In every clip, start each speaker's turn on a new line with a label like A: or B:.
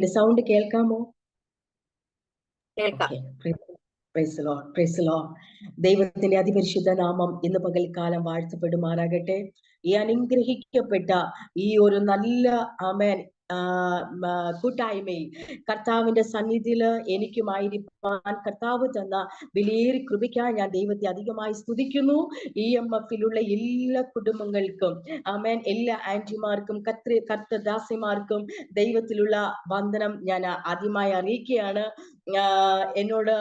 A: എന്റെ സൗണ്ട് കേൾക്കാമോ?
B: കേൾക്കാം.
A: ദൈവത്തിന്റെ അതിപരിശുദ്ധ നാമം ഇന്ന് പകൽക്കാലം വാഴ്ത്തപ്പെടുമാറാകട്ടെ. ഈ അനുഗ്രഹിക്കപ്പെട്ട ഈ ഒരു നല്ല ആമേൻ കൂട്ടായ്മയിൽ കർത്താവിന്റെ സന്നിധിയിൽ എനിക്കുമായിരിക്കാൻ കർത്താവ് തന്ന വിലയേറി കൃപയ്ക്കായി ഞാൻ ദൈവത്തെ അധികമായി സ്തുതിക്കുന്നു. EMF-ലുള്ള എല്ലാ കുടുംബങ്ങൾക്കും ആമേൻ, എല്ലാ ആന്റിമാർക്കും കർത്തദാസിമാർക്കും ദൈവത്തിലുള്ള വന്ദനം ഞാൻ ആദ്യമായി അറിയിക്കുകയാണ്. എന്നോട്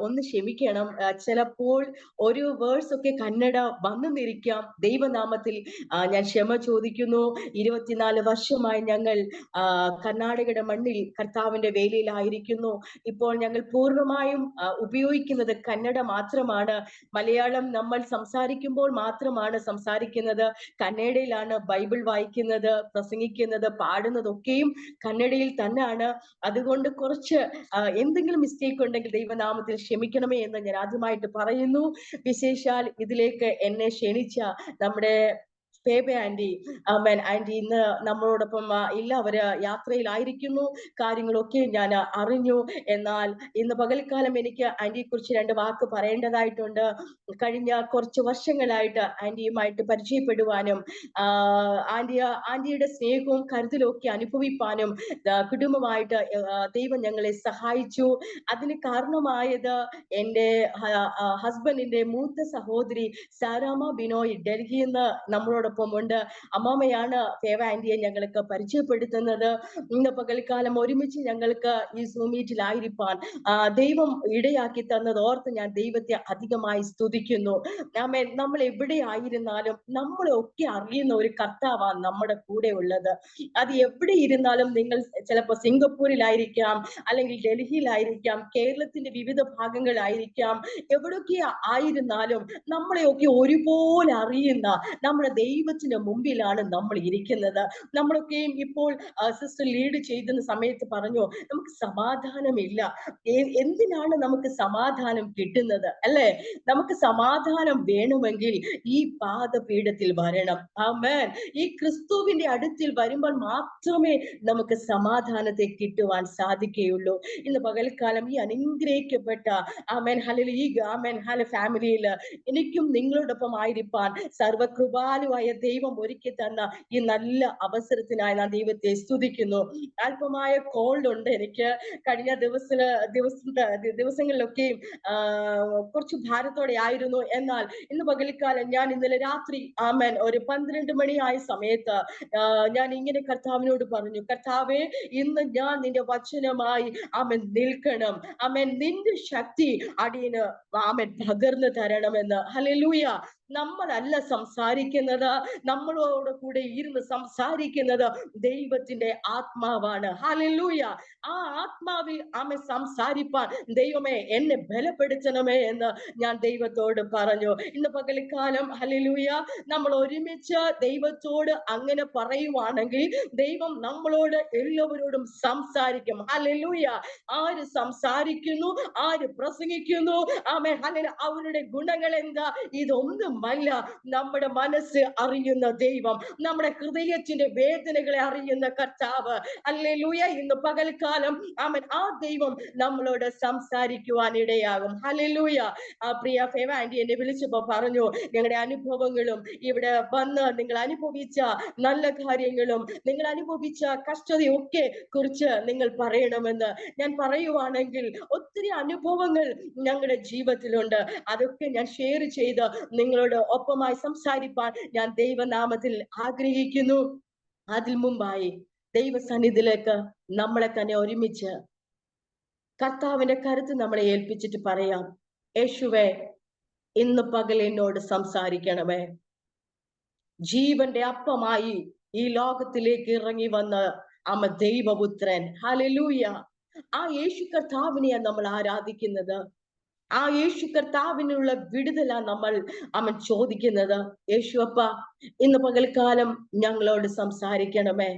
A: ഒന്ന് ക്ഷമിക്കണം, ചിലപ്പോൾ ഒരു വേഴ്സ് ഒക്കെ കന്നഡ വന്നെന്നിരിക്കാം. ദൈവനാമത്തിൽ ഞാൻ ക്ഷമ ചോദിക്കുന്നു. 24 വർഷമായി ഞങ്ങൾ കർണാടകയുടെ മണ്ണിൽ കർത്താവിന്റെ വേലയിലായിരിക്കുന്നു. ഇപ്പോൾ ഞങ്ങൾ പൂർണ്ണമായും ഉപയോഗിക്കുന്നത് കന്നഡ മാത്രമാണ്. മലയാളം നമ്മൾ സംസാരിക്കുമ്പോൾ മാത്രമാണ് സംസാരിക്കുന്നത്. കന്നഡയിലാണ് ബൈബിൾ വായിക്കുന്നത്, പ്രസംഗിക്കുന്നത്, പാടുന്നതൊക്കെയും കന്നഡയിൽ തന്നെയാണ്. അതുകൊണ്ട് കുറച്ച് എന്തെങ്കിലും മിസ്റ്റേക്ക് ഉണ്ടെങ്കിൽ ദൈവനാമത്തിൽ ക്ഷമിക്കണമേ എന്ന് ഞാൻ ആദ്യമായിട്ട് പറയുന്നു. വിശേഷാൽ ഇതിലേക്ക് എന്നെ ക്ഷണിച്ച നമ്മുടെ ഫേബ ആന്റി, ആമേൻ ആന്റി ഇന്ന് നമ്മളോടൊപ്പം ഇല്ല, അവര് യാത്രയിലായിരിക്കുന്നു. കാര്യങ്ങളൊക്കെ ഞാൻ അറിഞ്ഞു. എന്നാൽ ഇന്ന് പകൽക്കാലം എനിക്ക് ആന്റിയെ കുറിച്ച് 2 വാക്ക് പറയേണ്ടതായിട്ടുണ്ട്. കഴിഞ്ഞ കുറച്ച് വർഷങ്ങളായിട്ട് ആന്റിയുമായിട്ട് പരിചയപ്പെടുവാനും ആന്റിയുടെ സ്നേഹവും കരുതലും ഒക്കെ അനുഭവിപ്പാനും കുടുംബമായിട്ട് ദൈവം ഞങ്ങളെ സഹായിച്ചു. അതിന് കാരണമായത് എൻ്റെ ഹസ്ബൻഡിന്റെ മൂത്ത സഹോദരി സാരാമ ബിനോയ് ഡൽഹിയിൽ നിന്ന് നമ്മളോടൊപ്പം ഉണ്ട്. അമ്മാമയാണ് ഫേവ ആന്റിയെ ഞങ്ങൾക്ക് പരിചയപ്പെടുത്തുന്നത്. ഇന്ന് പകൽക്കാലം ഒരുമിച്ച് ഞങ്ങൾക്ക് ഈ സൂം മീറ്റിലായിരിക്കാൻ ദൈവം ഇടയാക്കി തന്നത് ഓർത്ത് ഞാൻ ദൈവത്തെ അധികമായി സ്തുതിക്കുന്നു. നമ്മൾ എവിടെ ആയിരുന്നാലും നമ്മളെ ഒക്കെ അറിയുന്ന ഒരു കർത്താവാണ് നമ്മുടെ കൂടെ ഉള്ളത്. അത് എവിടെ ഇരുന്നാലും, നിങ്ങൾ ചിലപ്പോൾ സിംഗപ്പൂരിലായിരിക്കാം, അല്ലെങ്കിൽ ഡൽഹിയിലായിരിക്കാം, കേരളത്തിന്റെ വിവിധ ഭാഗങ്ങളായിരിക്കാം, എവിടെയൊക്കെ ആയിരുന്നാലും നമ്മളെയൊക്കെ ഒരുപോലെ അറിയുന്ന നമ്മുടെ ദൈവത്തിന്റെ മുമ്പിലാണ് നമ്മൾ ഇരിക്കുന്നത്. നമ്മളൊക്കെയും ഇപ്പോൾ സിസ്റ്റർ ലീഡ് ചെയ്യുന്ന സമയത്ത് പറഞ്ഞു, നമുക്ക് സമാധാനമില്ല. എന്തിനാണ് നമുക്ക് സമാധാനം കിട്ടുന്നത് അല്ലെ? നമുക്ക് സമാധാനം വേണമെങ്കിൽ ഈ പാദപീഠത്തിൽ വരണം. ആമേൻ. ഈ ക്രിസ്തുവിന്റെ അടുത്തിൽ വരുമ്പോൾ മാത്രമേ നമുക്ക് സമാധാനത്തെ കിട്ടുവാൻ സാധിക്കുകയുള്ളൂ. ഇന്ന് പകൽക്കാലം ഈ അനുഗ്രഹിക്കപ്പെട്ട ആമേൻ ഹല്ലേലൂയ ആമേൻ ഹല്ലേലൂയ ഫാമിലിയിൽ എനിക്കും നിങ്ങളോടൊപ്പം ആയിരിക്കാൻ സർവകൃപാലുവായ ദൈവം ഒരുക്കി തന്ന ഈ നല്ല അവസരത്തിനായി ഞാൻ ദൈവത്തെ സ്തുതിക്കുന്നു. അല്പമായ കോൾഡ് ഉണ്ട് എനിക്ക്. കഴിഞ്ഞ ദിവസങ്ങളിലൊക്കെയും കുറച്ച് ഭാരത്തോടെ ആയിരുന്നു. എന്നാൽ ഇന്ന് പകൽക്കാലം ഞാൻ ഇന്നലെ രാത്രി ആമേൻ ഒരു 12 മണിയായ സമയത്ത് ഞാൻ ഇങ്ങനെ കർത്താവിനോട് പറഞ്ഞു, കർത്താവേ, ഇന്ന് ഞാൻ നിന്റെ വചനമായി ആമേൻ നിൽക്കണം. ആമേൻ, നിന്റെ ശക്തി അടിയന് ആമേൻ പകർന്നു തരണമെന്ന്. ഹല്ലേലൂയ. നമ്മളല്ല സംസാരിക്കുന്നത്, നമ്മളോട് കൂടെ ഇരുന്ന് സംസാരിക്കുന്നത് ദൈവത്തിന്റെ ആത്മാവാണ്. ഹല്ലേലൂയ. ആ ആത്മാവിൽ ആമേൻ സംസാരിപ്പാൻ ദൈവമേ എന്നെ ബലപ്പെടുത്തണമേ എന്ന് ഞാൻ ദൈവത്തോട് പറഞ്ഞു. ഇന്ന് പകൽക്കാലം ഹല്ലേലൂയ നമ്മൾ ഒരുമിച്ച് ദൈവത്തോട് അങ്ങനെ പറയുവാണെങ്കിൽ ദൈവം നമ്മളോട് എല്ലാവരോടും സംസാരിക്കും. ഹല്ലേലൂയ. ആര് സംസാരിക്കുന്നു, ആര് പ്രസംഗിക്കുന്നു, ആമേൻ ഹല്ലേലൂയ, അവരുടെ ഗുണങ്ങൾ എന്താ, ഇതൊന്നും നമ്മുടെ മനസ്സ് അറിയുന്ന ദൈവം, നമ്മുടെ ഹൃദയത്തിന്റെ വേദനകളെ അറിയുന്ന കർത്താവ്. ഹല്ലേലൂയ. ഇന്ന് പകൽക്കാലം ആമേൻ ആ ദൈവം നമ്മളോട് സംസാരിക്കുവാൻ ഇടയാകും. ഹല്ലേലൂയ. പ്രിയ ഫേവ ആന്റി എന്നെ വിളിച്ചപ്പോ പറഞ്ഞു, ഞങ്ങളുടെ അനുഭവങ്ങളും ഇവിടെ വന്ന് നിങ്ങൾ അനുഭവിച്ച നല്ല കാര്യങ്ങളും നിങ്ങൾ അനുഭവിച്ച കഷ്ടതയൊക്കെ കുറിച്ച് നിങ്ങൾ പറയണമെന്ന്. ഞാൻ പറയുവാണെങ്കിൽ ഒത്തിരി അനുഭവങ്ങൾ ഞങ്ങളുടെ ജീവിതത്തിലുണ്ട്. അതൊക്കെ ഞാൻ ഷെയർ ചെയ്ത് നിങ്ങളോട് ഒപ്പമായി സംസാരിപ്പാൻ ഞാൻ ദൈവനാമത്തിൽ ആഗ്രഹിക്കുന്നു. അതിൽ മുമ്പായി ദൈവസന്നിധിയിലേക്ക് നമ്മളെ തന്നെ ഒരുമിച്ച് കർത്താവിന്റെ കരുത്ത് നമ്മളെ ഏൽപ്പിച്ചിട്ട് പറയാം, യേശുവേ, ഇന്ന് പകൽ എന്നോട് സംസാരിക്കണമേ. ജീവന്റെ അപ്പമായി ഈ ലോകത്തിലേക്ക് ഇറങ്ങി വന്ന ദൈവപുത്രൻ. ഹല്ലേലൂയ. ആ യേശു കർത്താവിനെയാണ് നമ്മൾ ആരാധിക്കുന്നത്. ആ യേശു കർത്താവിനുള്ള വിടുതലാ നമ്മൾ ചോദിക്കുന്നത്. യേശുവപ്പ, ഇന്ന് പകൽക്കാലം ഞങ്ങളോട് സംസാരിക്കണമേ.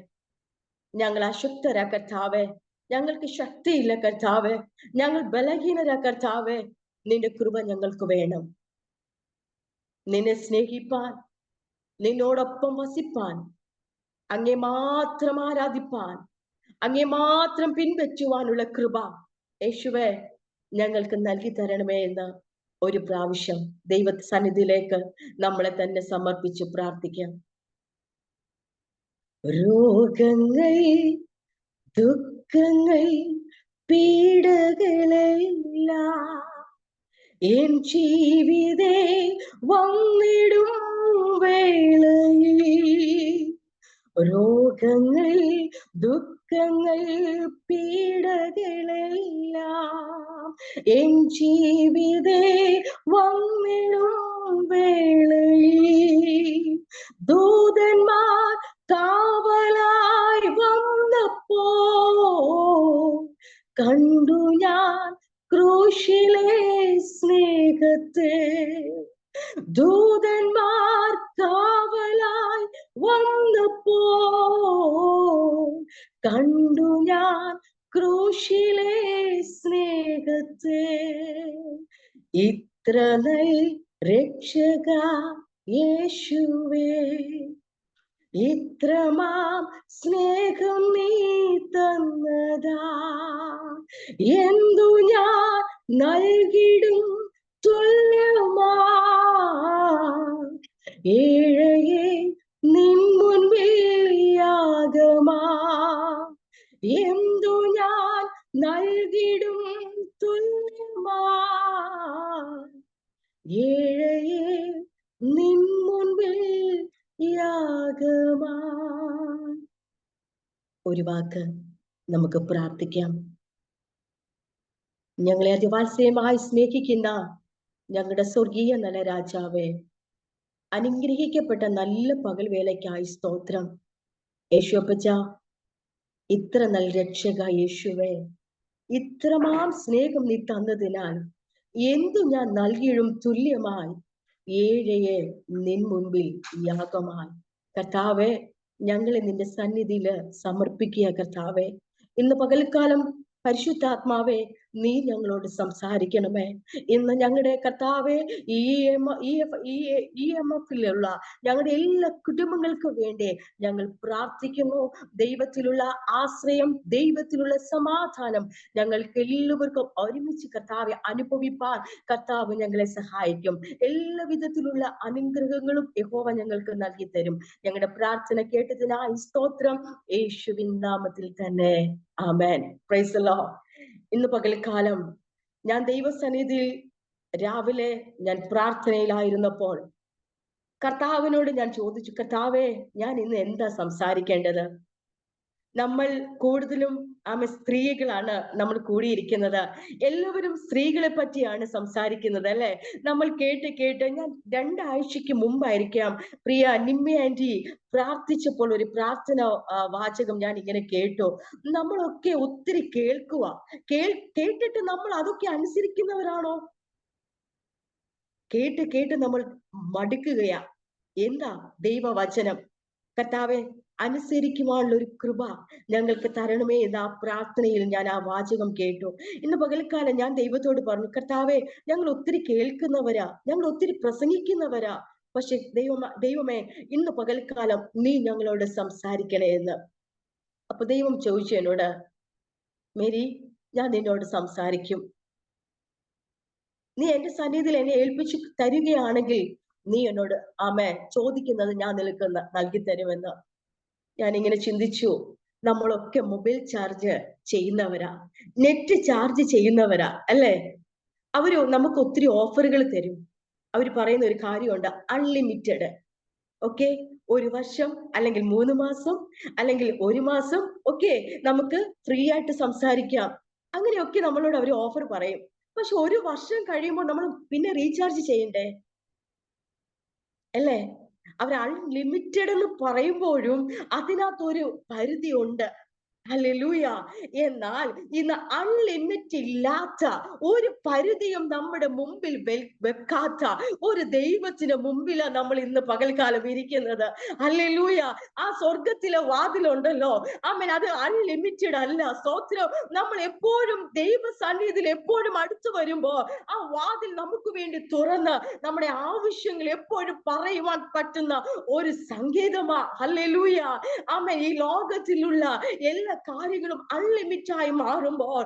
A: ഞങ്ങൾ അശക്തരാ കർത്താവേ, ഞങ്ങൾക്ക് ശക്തിയില്ല കർത്താവേ, ഞങ്ങൾ ബലഹീനരാ കർത്താവേ. നിന്റെ കൃപ ഞങ്ങൾക്ക് വേണം. നിന്നെ സ്നേഹിപ്പാൻ, നിന്നോടൊപ്പം വസിപ്പാൻ, അങ്ങേ മാത്രം ആരാധിപ്പാൻ, അങ്ങേ മാത്രം പിൻപറ്റുവാനുള്ള കൃപ യേശുവേ ഞങ്ങൾക്ക് നൽകി തരണമേ എന്ന് ഒരു പ്രാവശ്യം ദൈവ സന്നിധിയിലേക്ക് നമ്മളെ തന്നെ സമർപ്പിച്ച് പ്രാർത്ഥിക്കാം. രോഗങ്ങൾ, ദുഃഖങ്ങൾ, പീഡകളെല്ലാം എൻ ജീവിതേ വന്നിടും വേളയിൽ, രോഗങ്ങൾ, ദുഃഖങ്ങൾ, പീഡകളെല്ലാം എൻ ജീവിതേ വന്നിടും വേളയിൽ, ദൂതന്മാർ കാവലായി വന്നപ്പോ കണ്ടു ഞാൻ ക്രൂശിലെ സ്നേഹത്തെ, ദൂതന്മാർ കാവലായി വന്നപ്പോ കണ്ടു ഞാൻ ക്രൂശിലെ സ്നേഹത്തെ, ഇത്ര നൽ രക്ഷക യേശുവേ, ഇത്രമാം സ്നേഹം നീ തന്നതാ, എന്തു ഞാൻ നൽകിടും തുല്യമാ, ഏഴയെ നിൻ മുൻപിൽ യാഗമാ, എന്തു ഞാൻ നൽകിടും തുല്യമാ, ഏഴയെ നിൻ മുൻപിൽ യാഗമാ. ഒരു വാക്ക് നമുക്ക് പ്രാർത്ഥിക്കാം. ഞങ്ങളെ അതിവാത്സല്യമായി സ്നേഹിക്കുന്ന ഞങ്ങളുടെ സ്വർഗീയ നല്ല രാജാവേ, അനുഗ്രഹിക്കപ്പെട്ട നല്ല പകൽ വേലയ്ക്കായി സ്തോത്രം. യേശുപ്പച്ച, ഇത്ര നല്ല രക്ഷക യേശുവേ, ഇത്രമാം സ്നേഹം നീ തന്നതിനാൽ എന്തു ഞാൻ നൽകിയും തുല്യമായി, ഏഴയെ നിൻ മുൻപിൽ യാഗമായി. കർത്താവെ, ഞങ്ങളെ നിന്റെ സന്നിധിയിൽ സമർപ്പിക്കുക. കർത്താവെ, ഇന്ന് പകൽക്കാലം പരിശുദ്ധാത്മാവെ നീ ഞങ്ങളോട് സംസാരിക്കണമേ. ഇന്ന് ഞങ്ങളുടെ കർത്താവെ EMFിലുള്ള ഞങ്ങളുടെ എല്ലാ കുടുംബങ്ങൾക്കും വേണ്ടി ഞങ്ങൾ പ്രാർത്ഥിക്കുന്നു. ദൈവത്തിലുള്ള ആശ്രയം, ദൈവത്തിലുള്ള സമാധാനം ഞങ്ങൾക്ക് എല്ലാവർക്കും ഒരുമിച്ച് കർത്താവെ അനുഭവിപ്പാൻ കർത്താവ് ഞങ്ങളെ സഹായിക്കും. എല്ലാ വിധത്തിലുള്ള അനുഗ്രഹങ്ങളും യഹോവ ഞങ്ങൾക്ക് നൽകി തരും. ഞങ്ങളുടെ പ്രാർത്ഥന കേട്ടതിനായി സ്തോത്രം, യേശുവിൻ നാമത്തിൽ തന്നെ, ആമേൻ. Praise the Lord. ഇന്ന് പകൽക്കാലം ഞാൻ ദൈവസന്നിധിയിൽ രാവിലെ ഞാൻ പ്രാർത്ഥനയിലായിരുന്നപ്പോൾ കർത്താവിനോട് ഞാൻ ചോദിച്ചു, കർത്താവേ, ഞാൻ ഇന്ന് എന്താ സംസാരിക്കേണ്ടത്? നമ്മൾ കൂടുതലും സ്ത്രീകളാണ് നമ്മൾ കൂടിയിരിക്കുന്നത്. എല്ലാവരും സ്ത്രീകളെ പറ്റിയാണ് സംസാരിക്കുന്നത്, അല്ലെ? നമ്മൾ കേട്ട് ഞാൻ 2 ആഴ്ചക്ക് മുമ്പായിരിക്കാം പ്രിയ നിമ്മി ആന്റി പ്രാർത്ഥിച്ചപ്പോൾ ഒരു പ്രാർത്ഥന വാചകം ഞാൻ ഇങ്ങനെ കേട്ടു. നമ്മളൊക്കെ ഒത്തിരി കേട്ടിട്ട് നമ്മൾ അതൊക്കെ അനുസരിക്കുന്നവരാണോ? കേട്ട് നമ്മൾ മടുക്കുകയാ. എന്താ ദൈവവചനം? കർത്താവെ, അനുസരിക്കുവാനുള്ള ഒരു കൃപ ഞങ്ങൾക്ക് തരണമേ എന്ന് ആ പ്രാർത്ഥനയിൽ ഞാൻ ആ വാചകം കേട്ടു. ഇന്ന് പകൽക്കാലം ഞാൻ ദൈവത്തോട് പറഞ്ഞു, കർത്താവെ, ഞങ്ങൾ ഒത്തിരി കേൾക്കുന്നവരാ, ഞങ്ങൾ ഒത്തിരി പ്രസംഗിക്കുന്നവരാ, പക്ഷെ ദൈവമേ ഇന്ന് പകൽക്കാലം നീ ഞങ്ങളോട് സംസാരിക്കണേ എന്ന്. അപ്പൊ ദൈവം ചോദിച്ചു എന്നോട്, മേരി, ഞാൻ നിന്നോട് സംസാരിക്കും. നീ എന്റെ സന്നിധിയിൽ എന്നെ ഏൽപ്പിച്ചു തരികയാണെങ്കിൽ നീ എന്നോട് ചോദിക്കുന്നത് ഞാൻ നിനക്ക് നൽകി തരുമെന്ന്. ഞാനിങ്ങനെ ചിന്തിച്ചു, നമ്മളൊക്കെ മൊബൈൽ ചാർജ് ചെയ്യുന്നവരാ, നെറ്റ് ചാർജ് ചെയ്യുന്നവരാ, അല്ലേ? അവര് നമുക്ക് ഒത്തിരി ഓഫറുകൾ തരും. അവർ പറയുന്ന ഒരു കാര്യമുണ്ട്, അൺലിമിറ്റഡ്. ഓക്കെ, 1 വർഷം അല്ലെങ്കിൽ 3 മാസം അല്ലെങ്കിൽ 1 മാസം ഒക്കെ നമുക്ക് ഫ്രീ ആയിട്ട് സംസാരിക്കാം. അങ്ങനെയൊക്കെ നമ്മളോട് അവർ ഓഫർ പറയും. പക്ഷെ 1 വർഷം കഴിയുമ്പോൾ നമ്മൾ പിന്നെ റീചാർജ് ചെയ്യണ്ടേ, അല്ലേ? അവർ അൺലിമിറ്റഡ് എന്ന് പറയുമ്പോഴും അതിനകത്തൊരു പരിധി ഉണ്ട്. ഹല്ലേലൂയ. എന്നാൽ ഇന്ന് അൺലിമിറ്റ് ഇല്ലാത്ത ഒരു പരിധിയും നമ്മുടെ മുമ്പിൽ വെക്കാത്ത ഒരു ദൈവത്തിന് മുമ്പിലാണ് നമ്മൾ ഇന്ന് പകൽക്കാലം ഇരിക്കുന്നത്. ഹല്ലേലൂയ. ആ സ്വർഗത്തിലെ വാതിലുണ്ടല്ലോ, അത് അൺലിമിറ്റഡ് അല്ല. സ്തോത്രം. നമ്മൾ എപ്പോഴും ദൈവ സന്നിധിയിൽ എപ്പോഴും അടുത്തു വരുമ്പോ ആ വാതിൽ നമുക്ക് വേണ്ടി തുറന്ന് നമ്മുടെ ആവശ്യങ്ങൾ എപ്പോഴും പറയുവാൻ പറ്റുന്ന ഒരു സംഗീതമാ. ഹല്ലേലൂയ. ഈ ലോകത്തിലുള്ള എല്ലാ കാര്യങ്ങളും അൺലിമിറ്റായി മാറുമ്പോൾ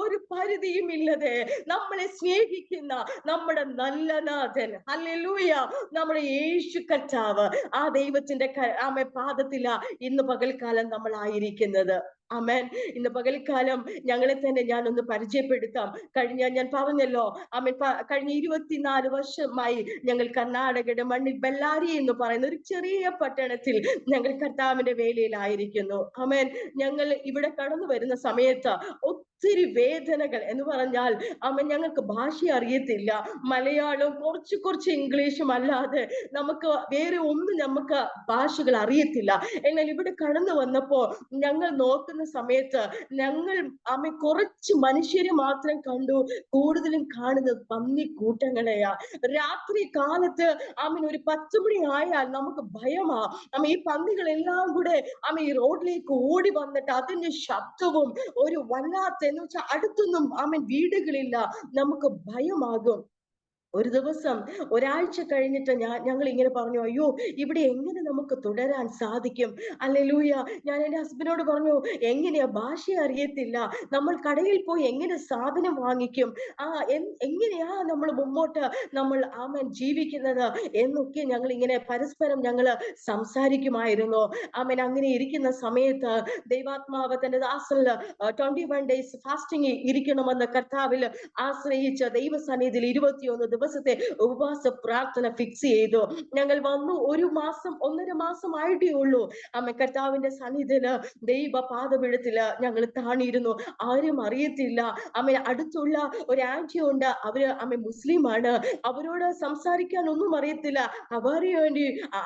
A: ഒരു പരിധിയും ഇല്ലതെ നമ്മളെ സ്നേഹിക്കുന്ന നമ്മുടെ നല്ല നാഥൻ, ഹല്ലേലൂയ, നമ്മുടെ യേശു കർത്താവ്, ആ ദൈവത്തിന്റെ പാദത്തില ഇന്ന് പകൽക്കാലം നമ്മൾ ആയിരിക്കുന്നത്. ആമേൻ. ഇന്ന് പകൽക്കാലം ഞങ്ങളെ തന്നെ ഞാൻ ഒന്ന് പരിചയപ്പെടുത്താം. ഞാൻ പറഞ്ഞല്ലോ, കഴിഞ്ഞ 24 വർഷമായി ഞങ്ങൾ കർണാടകയുടെ മണ്ണിൽ ബെല്ലാരി എന്ന് പറയുന്ന ഒരു ചെറിയ പട്ടണത്തിൽ ഞങ്ങൾ കർത്താവിന്റെ വേലയിലായിരിക്കുന്നു. ആമേൻ. ഞങ്ങൾ ഇവിടെ കടന്നു വരുന്ന സമയത്ത് ഒത്തിരി വേദനകൾ എന്ന് പറഞ്ഞാൽ ഞങ്ങൾക്ക് ഭാഷ അറിയത്തില്ല. മലയാളം, കുറച്ച് ഇംഗ്ലീഷും അല്ലാതെ നമുക്ക് വേറെ ഒന്നും നമുക്ക് ഭാഷകൾ അറിയത്തില്ല. എന്നാൽ ഇവിടെ കടന്നു വന്നപ്പോ ഞങ്ങൾ നോക്കുന്ന സമയത്ത് ഞങ്ങൾ കുറച്ച് മനുഷ്യരെ മാത്രം കണ്ടു. കൂടുതലും കാണുന്നത് പന്നി കൂട്ടങ്ങളെയാ. രാത്രി കാലത്ത് ഒരു 10 മണി ആയാൽ നമുക്ക് ഭയമാ. ഈ പന്നികളെല്ലാം കൂടെ ഈ റോഡിലേക്ക് ഓടി വന്നിട്ട് അതിന്റെ ശബ്ദവും ഒരു വല്ലാത്ത, എന്ന് വെച്ചാൽ അടുത്തൊന്നും വീടുകളില്ല, നമുക്ക് ഭയമാകും. ഒരു ദിവസം, ഒരാഴ്ച കഴിഞ്ഞിട്ട് ഞങ്ങൾ ഇങ്ങനെ പറഞ്ഞു, അയ്യോ ഇവിടെ എങ്ങനെ നമുക്ക് തുടരാൻ സാധിക്കും? ഹല്ലേലൂയ. ഞാൻ എന്റെ ഹസ്ബൻഡിനോട് പറഞ്ഞു, എങ്ങനെയാ, ഭാഷ അറിയത്തില്ല, നമ്മൾ കടയിൽ പോയി എങ്ങനെ സാധനം വാങ്ങിക്കും? എങ്ങനെയാ നമ്മൾ മുമ്പോട്ട് ജീവിക്കുന്നത് എന്നൊക്കെ ഞങ്ങൾ ഇങ്ങനെ പരസ്പരം സംസാരിക്കുമായിരുന്നു. അങ്ങനെ ഇരിക്കുന്ന സമയത്ത് ദൈവാത്മാവ് തന്റെ ദാസനിൽ 21 ഡേയ്സ് ഫാസ്റ്റിംഗ് ഇരിക്കണമെന്ന് കർത്താവിൽ ആശ്രയിച്ച ദൈവസന്നിധിയിൽ 21 ദിവസത്തെ ഉപവാസ പ്രാർത്ഥന ഫിക്സ് ചെയ്തു. ഞങ്ങൾ വന്നു. 1.5 മാസം ആയിട്ടേ ഉള്ളൂ. കർത്താവിന്റെ സന്നിധിയില് ദൈവ പാദപീഠത്തില് ഞങ്ങൾ താണിരുന്നു. ആരും അറിയത്തില്ല. അടുത്തുള്ള ഒരു ആന്റി ഉണ്ട്, അവര് മുസ്ലിമാണ്. അവരോട് സംസാരിക്കാൻ ഒന്നും അറിയത്തില്ല. അവരെ വേണ്ടി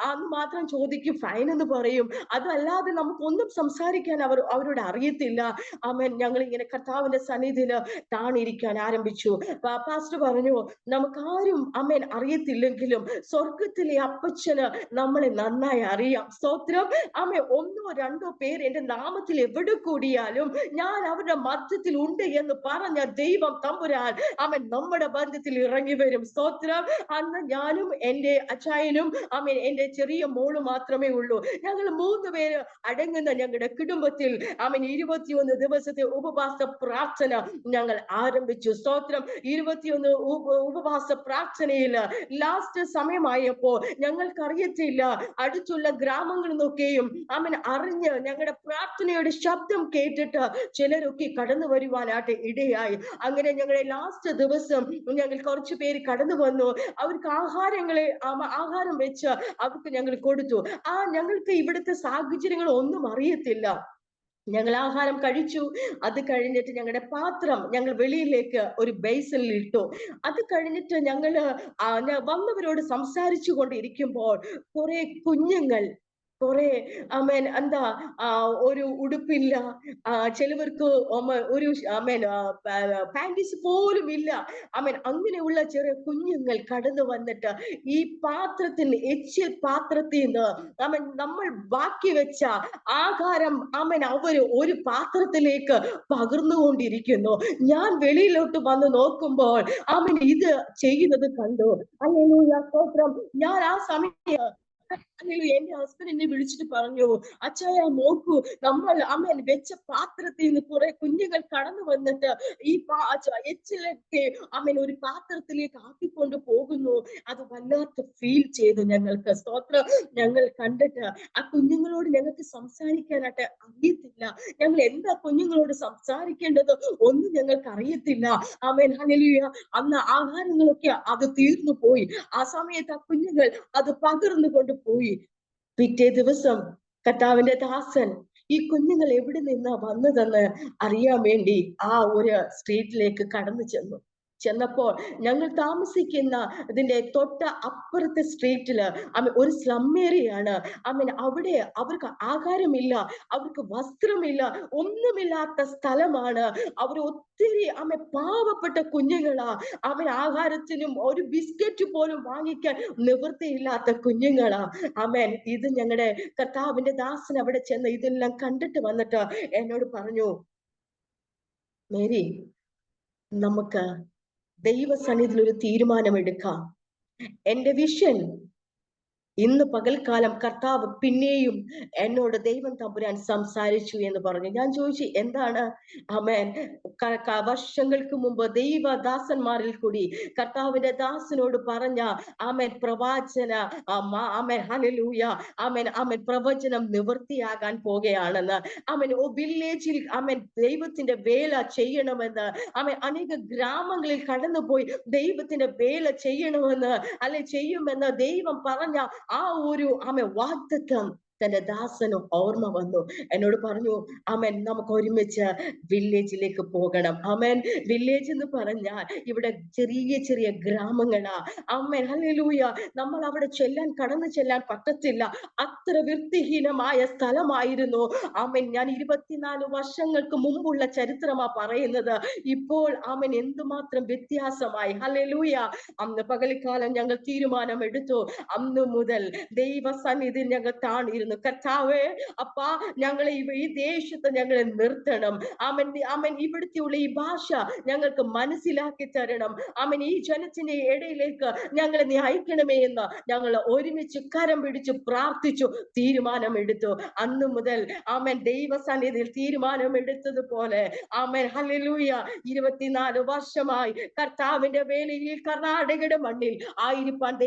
A: അന്ന് മാത്രം ചോദിക്കും, ഫൈൻ എന്ന് പറയും. അതല്ലാതെ നമുക്കൊന്നും സംസാരിക്കാൻ അവരോട് അറിയത്തില്ല. ഞങ്ങൾ ഇങ്ങനെ കർത്താവിന്റെ സന്നിധിയില് താണിരിക്കാൻ ആരംഭിച്ചു. പാസ്റ്റർ പറഞ്ഞു, നമുക്കാരും അറിയത്തില്ലെങ്കിലും സ്വർഗത്തിലെ അപ്പച്ചന് നമ്മളെ നന്നായി അറിയാം. സ്തോത്രം. 1-2 പേര് എന്റെ നാമത്തിൽ എവിടെ കൂടിയാലും ഞാൻ അവരുടെ മധ്യത്തിൽ ഉണ്ട് എന്ന് പറഞ്ഞ ദൈവം തമ്പുരാൻ നമ്മുടെ ബന്ധത്തിൽ ഇറങ്ങി വരും. സ്തോത്രം. അന്ന് ഞാനും എന്റെ അച്ചായനും എന്റെ ചെറിയ മോള് മാത്രമേ ഉള്ളൂ. ഞങ്ങൾ 3 പേര് അടങ്ങുന്ന ഞങ്ങളുടെ കുടുംബത്തിൽ 21 ദിവസത്തെ ഉപവാസ പ്രാർത്ഥന ഞങ്ങൾ ആരംഭിച്ചു. സ്തോത്രം. 21 ഉപവാസ പ്രാർത്ഥനയില് ലാസ്റ്റ് സമയമായപ്പോ ഞങ്ങൾക്കറിയത്തില്ല, അടുത്തുള്ള ഗ്രാമങ്ങളിൽ നിന്നൊക്കെയും അറിഞ്ഞ് ഞങ്ങളുടെ പ്രാർത്ഥനയുടെ ശബ്ദം കേട്ടിട്ട് ചിലരൊക്കെ കടന്നു വരുവാനായിട്ട് ഇടയായി. അങ്ങനെ ഞങ്ങളുടെ ലാസ്റ്റ് ദിവസം ഞങ്ങൾ കുറച്ചു പേര് കടന്നു വന്നു. അവർക്ക് ആഹാരം വെച്ച് അവർക്ക് ഞങ്ങൾ കൊടുത്തു. ഞങ്ങൾക്ക് ഇവിടുത്തെ സാഹചര്യങ്ങൾ ഒന്നും അറിയത്തില്ല. ഞങ്ങൾ ആഹാരം കഴിച്ചു. അത് കഴിഞ്ഞിട്ട് ഞങ്ങളുടെ പാത്രം ഞങ്ങൾ വെളിയിലേക്ക് ഒരു ബേസിനിൽ ഇട്ടു. അത് കഴിഞ്ഞിട്ട് ഞങ്ങള് വന്നവരോട് സംസാരിച്ചു കൊണ്ടിരിക്കുമ്പോൾ കുറെ കുഞ്ഞുങ്ങൾ, എന്താ, ഒരു ഉടുപ്പില്ല, ചിലവർക്ക് ഒരു പാൻറ്റീസ് പോലും ഇല്ല. അങ്ങനെയുള്ള ചെറിയ കുഞ്ഞുങ്ങൾ കടന്നു വന്നിട്ട് ഈ എച്ചിൽ പാത്രത്തിൽ നിന്ന് നമ്മൾ ബാക്കി വെച്ച ആഹാരം അവര് ഒരു പാത്രത്തിലേക്ക് പകർന്നുകൊണ്ടിരിക്കുന്നു. ഞാൻ വെളിയിലോട്ട് വന്ന് നോക്കുമ്പോൾ ഇത് ചെയ്യുന്നത് കണ്ടു. ഹല്ലേലൂയ, സ്തോത്രം. ഞാൻ ആ സമയം എന്റെ ഹസ്ബൻഡ് എന്നെ വിളിച്ചിട്ട് പറഞ്ഞു, അച്ചായ നോക്കൂ, നമ്മൾ വെച്ച പാത്രത്തിൽ നിന്ന് കുറെ കുഞ്ഞുങ്ങൾ കടന്നു വന്നിട്ട് ഈ എച്ചിലൊക്കെ ഒരു പാത്രത്തിലേക്ക് ആക്കിക്കൊണ്ട് പോകുന്നു. അത് വല്ലാത്ത ഫീൽ ചെയ്തു ഞങ്ങൾക്ക്. സ്തോത്രം. ഞങ്ങൾ കണ്ടിട്ട് ആ കുഞ്ഞുങ്ങളോട് ഞങ്ങൾക്ക് സംസാരിക്കാനായിട്ട് അറിയത്തില്ല. ഞങ്ങൾ എന്താ കുഞ്ഞുങ്ങളോട് സംസാരിക്കേണ്ടത് ഒന്നും ഞങ്ങൾക്ക് അറിയത്തില്ല. ഹല്ലേലൂയ. അന്ന് ആഹാരങ്ങളൊക്കെ അത് തീർന്നു പോയി. ആ സമയത്ത് ആ കുഞ്ഞുങ്ങൾ അത് പകർന്നു കൊണ്ട് പോയി. പിറ്റേ ദിവസം കർത്താവിന്റെ ദാസൻ ഈ കുഞ്ഞുങ്ങൾ എവിടെ നിന്നാ വന്നതെന്ന് അറിയാൻ വേണ്ടി ഒരു സ്ട്രീറ്റിലേക്ക് കടന്നു ചെന്നപ്പോൾ ഞങ്ങൾ താമസിക്കുന്ന ഇതിന്റെ തൊട്ട അപ്പുറത്തെ സ്ട്രീറ്റില് ഒരു സ്ലം ഏരിയയാണ്. അവിടെ അവർക്ക് ആഹാരമില്ല, അവർക്ക് വസ്ത്രമില്ല, ഒന്നുമില്ലാത്ത സ്ഥലമാണ്. അവർ ഒത്തിരി പാവപ്പെട്ട കുഞ്ഞുങ്ങളാ. ആഹാരത്തിനും ഒരു ബിസ്ക്കറ്റ് പോലും വാങ്ങിക്കാൻ നിവൃത്തിയില്ലാത്ത കുഞ്ഞുങ്ങളാ. ഇത് ഞങ്ങളുടെ കർത്താവിന്റെ ദാസൻ അവിടെ ചെന്ന് ഇതെല്ലാം കണ്ടിട്ട് വന്നിട്ട് എന്നോട് പറഞ്ഞു, മേരി, നമുക്ക് ദൈവസന്നിധിയിൽ ഒരു തീരുമാനം എടുക്കാം. എന്റെ വിഷൻ ഇന്ന് പകൽക്കാലം കർത്താവ് പിന്നെയും എന്നോട് ദൈവം തമ്പുരാൻ സംസാരിച്ചു എന്ന് പറഞ്ഞു. ഞാൻ ചോദിച്ചു എന്താണ്? ആമേൻ. വർഷങ്ങൾക്ക് മുമ്പ് ദൈവദാസന്മാരിൽ കൂടി കർത്താവിന്റെ ദാസനോട് പറഞ്ഞ ആമേൻ പ്രവാചന ആമേൻ ഹല്ലേലൂയ ആമേൻ ആമേൻ പ്രവചനം നിവൃത്തിയാകാൻ പോകുകയാണെന്ന്. ആമേൻ വില്ലേജിൽ ആമേൻ ദൈവത്തിന്റെ വേല ചെയ്യണമെന്ന് ആമേൻ അനേക ഗ്രാമങ്ങളിൽ കടന്നുപോയി ദൈവത്തിന്റെ വേല ചെയ്യണമെന്ന് അല്ലെ ചെയ്യുമെന്ന് ദൈവം പറഞ്ഞ ആ ഒരു ആമേൻ വാഗ്ദത്തം തന്റെ ദാസനും ഓർമ്മ വന്നു. എന്നോട് പറഞ്ഞു ആമേൻ നമുക്ക് ഒരുമിച്ച് വില്ലേജിലേക്ക് പോകണം. ആമേൻ. വില്ലേജ് എന്ന് പറഞ്ഞാൽ ഇവിടെ ചെറിയ ചെറിയ ഗ്രാമങ്ങളാ. Amen hallelujah. നമ്മൾ അവിടെ കടന്നു ചെല്ലാൻ പറ്റത്തില്ല. അത്ര വൃത്തിഹീനമായ സ്ഥലമായിരുന്നു. ആമേൻ. ഞാൻ 24 വർഷങ്ങൾക്ക് മുമ്പുള്ള ചരിത്രമാ പറയുന്നത്. ഇപ്പോൾ ആമേൻ എന്തുമാത്രം വ്യത്യാസമായി. ഹല്ലേലൂയ. അന്ന് പകൽക്കാലം ഞങ്ങൾ തീരുമാനമെടുത്തു. അന്ന് മുതൽ ദൈവസന്നിധി ഞങ്ങൾ താണിരുന്നു. കർത്താവേ അപ്പാ ഞങ്ങളെ ഈ ദേശത്ത് ഞങ്ങളെ നിർത്തണം. ആമൻ ആമൻ ഇവിടുത്തെയുള്ള ഈ ഭാഷ ഞങ്ങൾക്ക് മനസ്സിലാക്കി തരണം. ആമൻ ഈ ജനത്തിന്റെ ഇടയിലേക്ക് ഞങ്ങളെ നീ അയക്കണമേ എന്ന് ഞങ്ങൾ ഒരുമിച്ച് കരം പിടിച്ചു പ്രാർത്ഥിച്ചു, തീരുമാനമെടുത്തു. അന്ന് മുതൽ ആമൻ ദൈവസന്നിധിയിൽ തീരുമാനമെടുത്തതുപോലെ ആമൻ ഹല്ലേലൂയ 24 വർഷമായി കർത്താവിന്റെ വേലയിൽ കർണാടകയുടെ മണ്ണിൽ ആയിരിക്കാൻ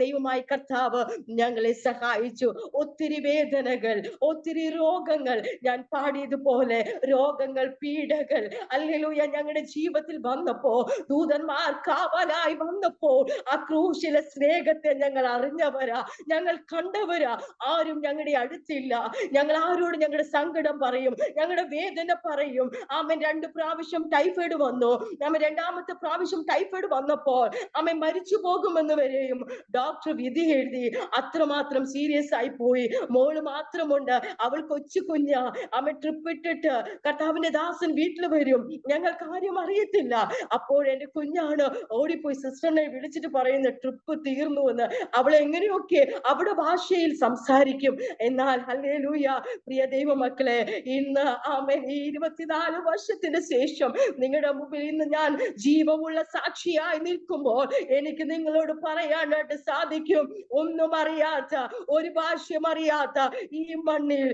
A: ദൈവമായി കർത്താവ് ഞങ്ങളെ സഹായിച്ചു. ഒത്തിരി വേദനകൾ, ഒത്തിരി രോഗങ്ങൾ, ഞാൻ പാടിയതുപോലെ രോഗങ്ങൾ, പീഡകൾ ഹല്ലേലൂയ ഞങ്ങളുടെ ജീവിതത്തിൽ വന്നപ്പോ ദൂതന്മാർ കാവലായി വന്നപ്പോൾ ആ ക്രൂശിലെ സ്നേഹത്തെ ഞങ്ങൾ അറിഞ്ഞവരാ, ഞങ്ങൾ കണ്ടവരാ. ആരും ഞങ്ങളുടെ അടുത്തില്ല. ഞങ്ങൾ ആരോട് ഞങ്ങളുടെ സങ്കടം പറയും, ഞങ്ങളുടെ വേദന പറയും. ആമൻ 2 പ്രാവശ്യം ടൈഫോയിഡ് വന്നു. ആമൻ 2ാമത്തെ പ്രാവശ്യം ടൈഫോയിഡ് വന്നപ്പോൾ ആമൻ മരിച്ചു പോകുമെന്ന് വരെയും ഡോക്ടർ വിധി എഴുതി. അത്രമാത്രം സീരിയസ് ആയി പോയി. മോള് മാത്രമുണ്ട്, അവൾ കൊച്ചു കുഞ്ഞ. അമ്മ ട്രിപ്പ് ഇട്ടിട്ട് കർത്താവിന്റെ ദാസൻ വീട്ടിൽ വരും, ഞങ്ങൾ കാര്യം അറിയത്തില്ല. അപ്പോൾ എന്റെ കുഞ്ഞാണ് ഓടിപ്പോയി സിസ്റ്ററിനെ വിളിച്ചിട്ട് പറയുന്ന ട്രിപ്പ് തീർന്നു എന്ന്. അവൾ എങ്ങനെയൊക്കെ അവിടെ ഭാഷയിൽ സംസാരിക്കും. എന്നാൽ ഹല്ലേലൂയ പ്രിയ ദൈവമക്കളെ, ഇന്ന് ആമേൻ ഈ 24 വർഷത്തിന് ശേഷം നിങ്ങളുടെ മുമ്പിൽ ഇന്ന് ഞാൻ ജീവമുള്ള സാക്ഷിയായി നിൽക്കുമ്പോൾ എനിക്ക് നിങ്ങളോട് പറയാനായിട്ട് സാധിക്കും, ഒന്നും അറിയാത്ത, ഒരു ഭാഷയും അറിയാത്ത ഈ മണ്ണിൽ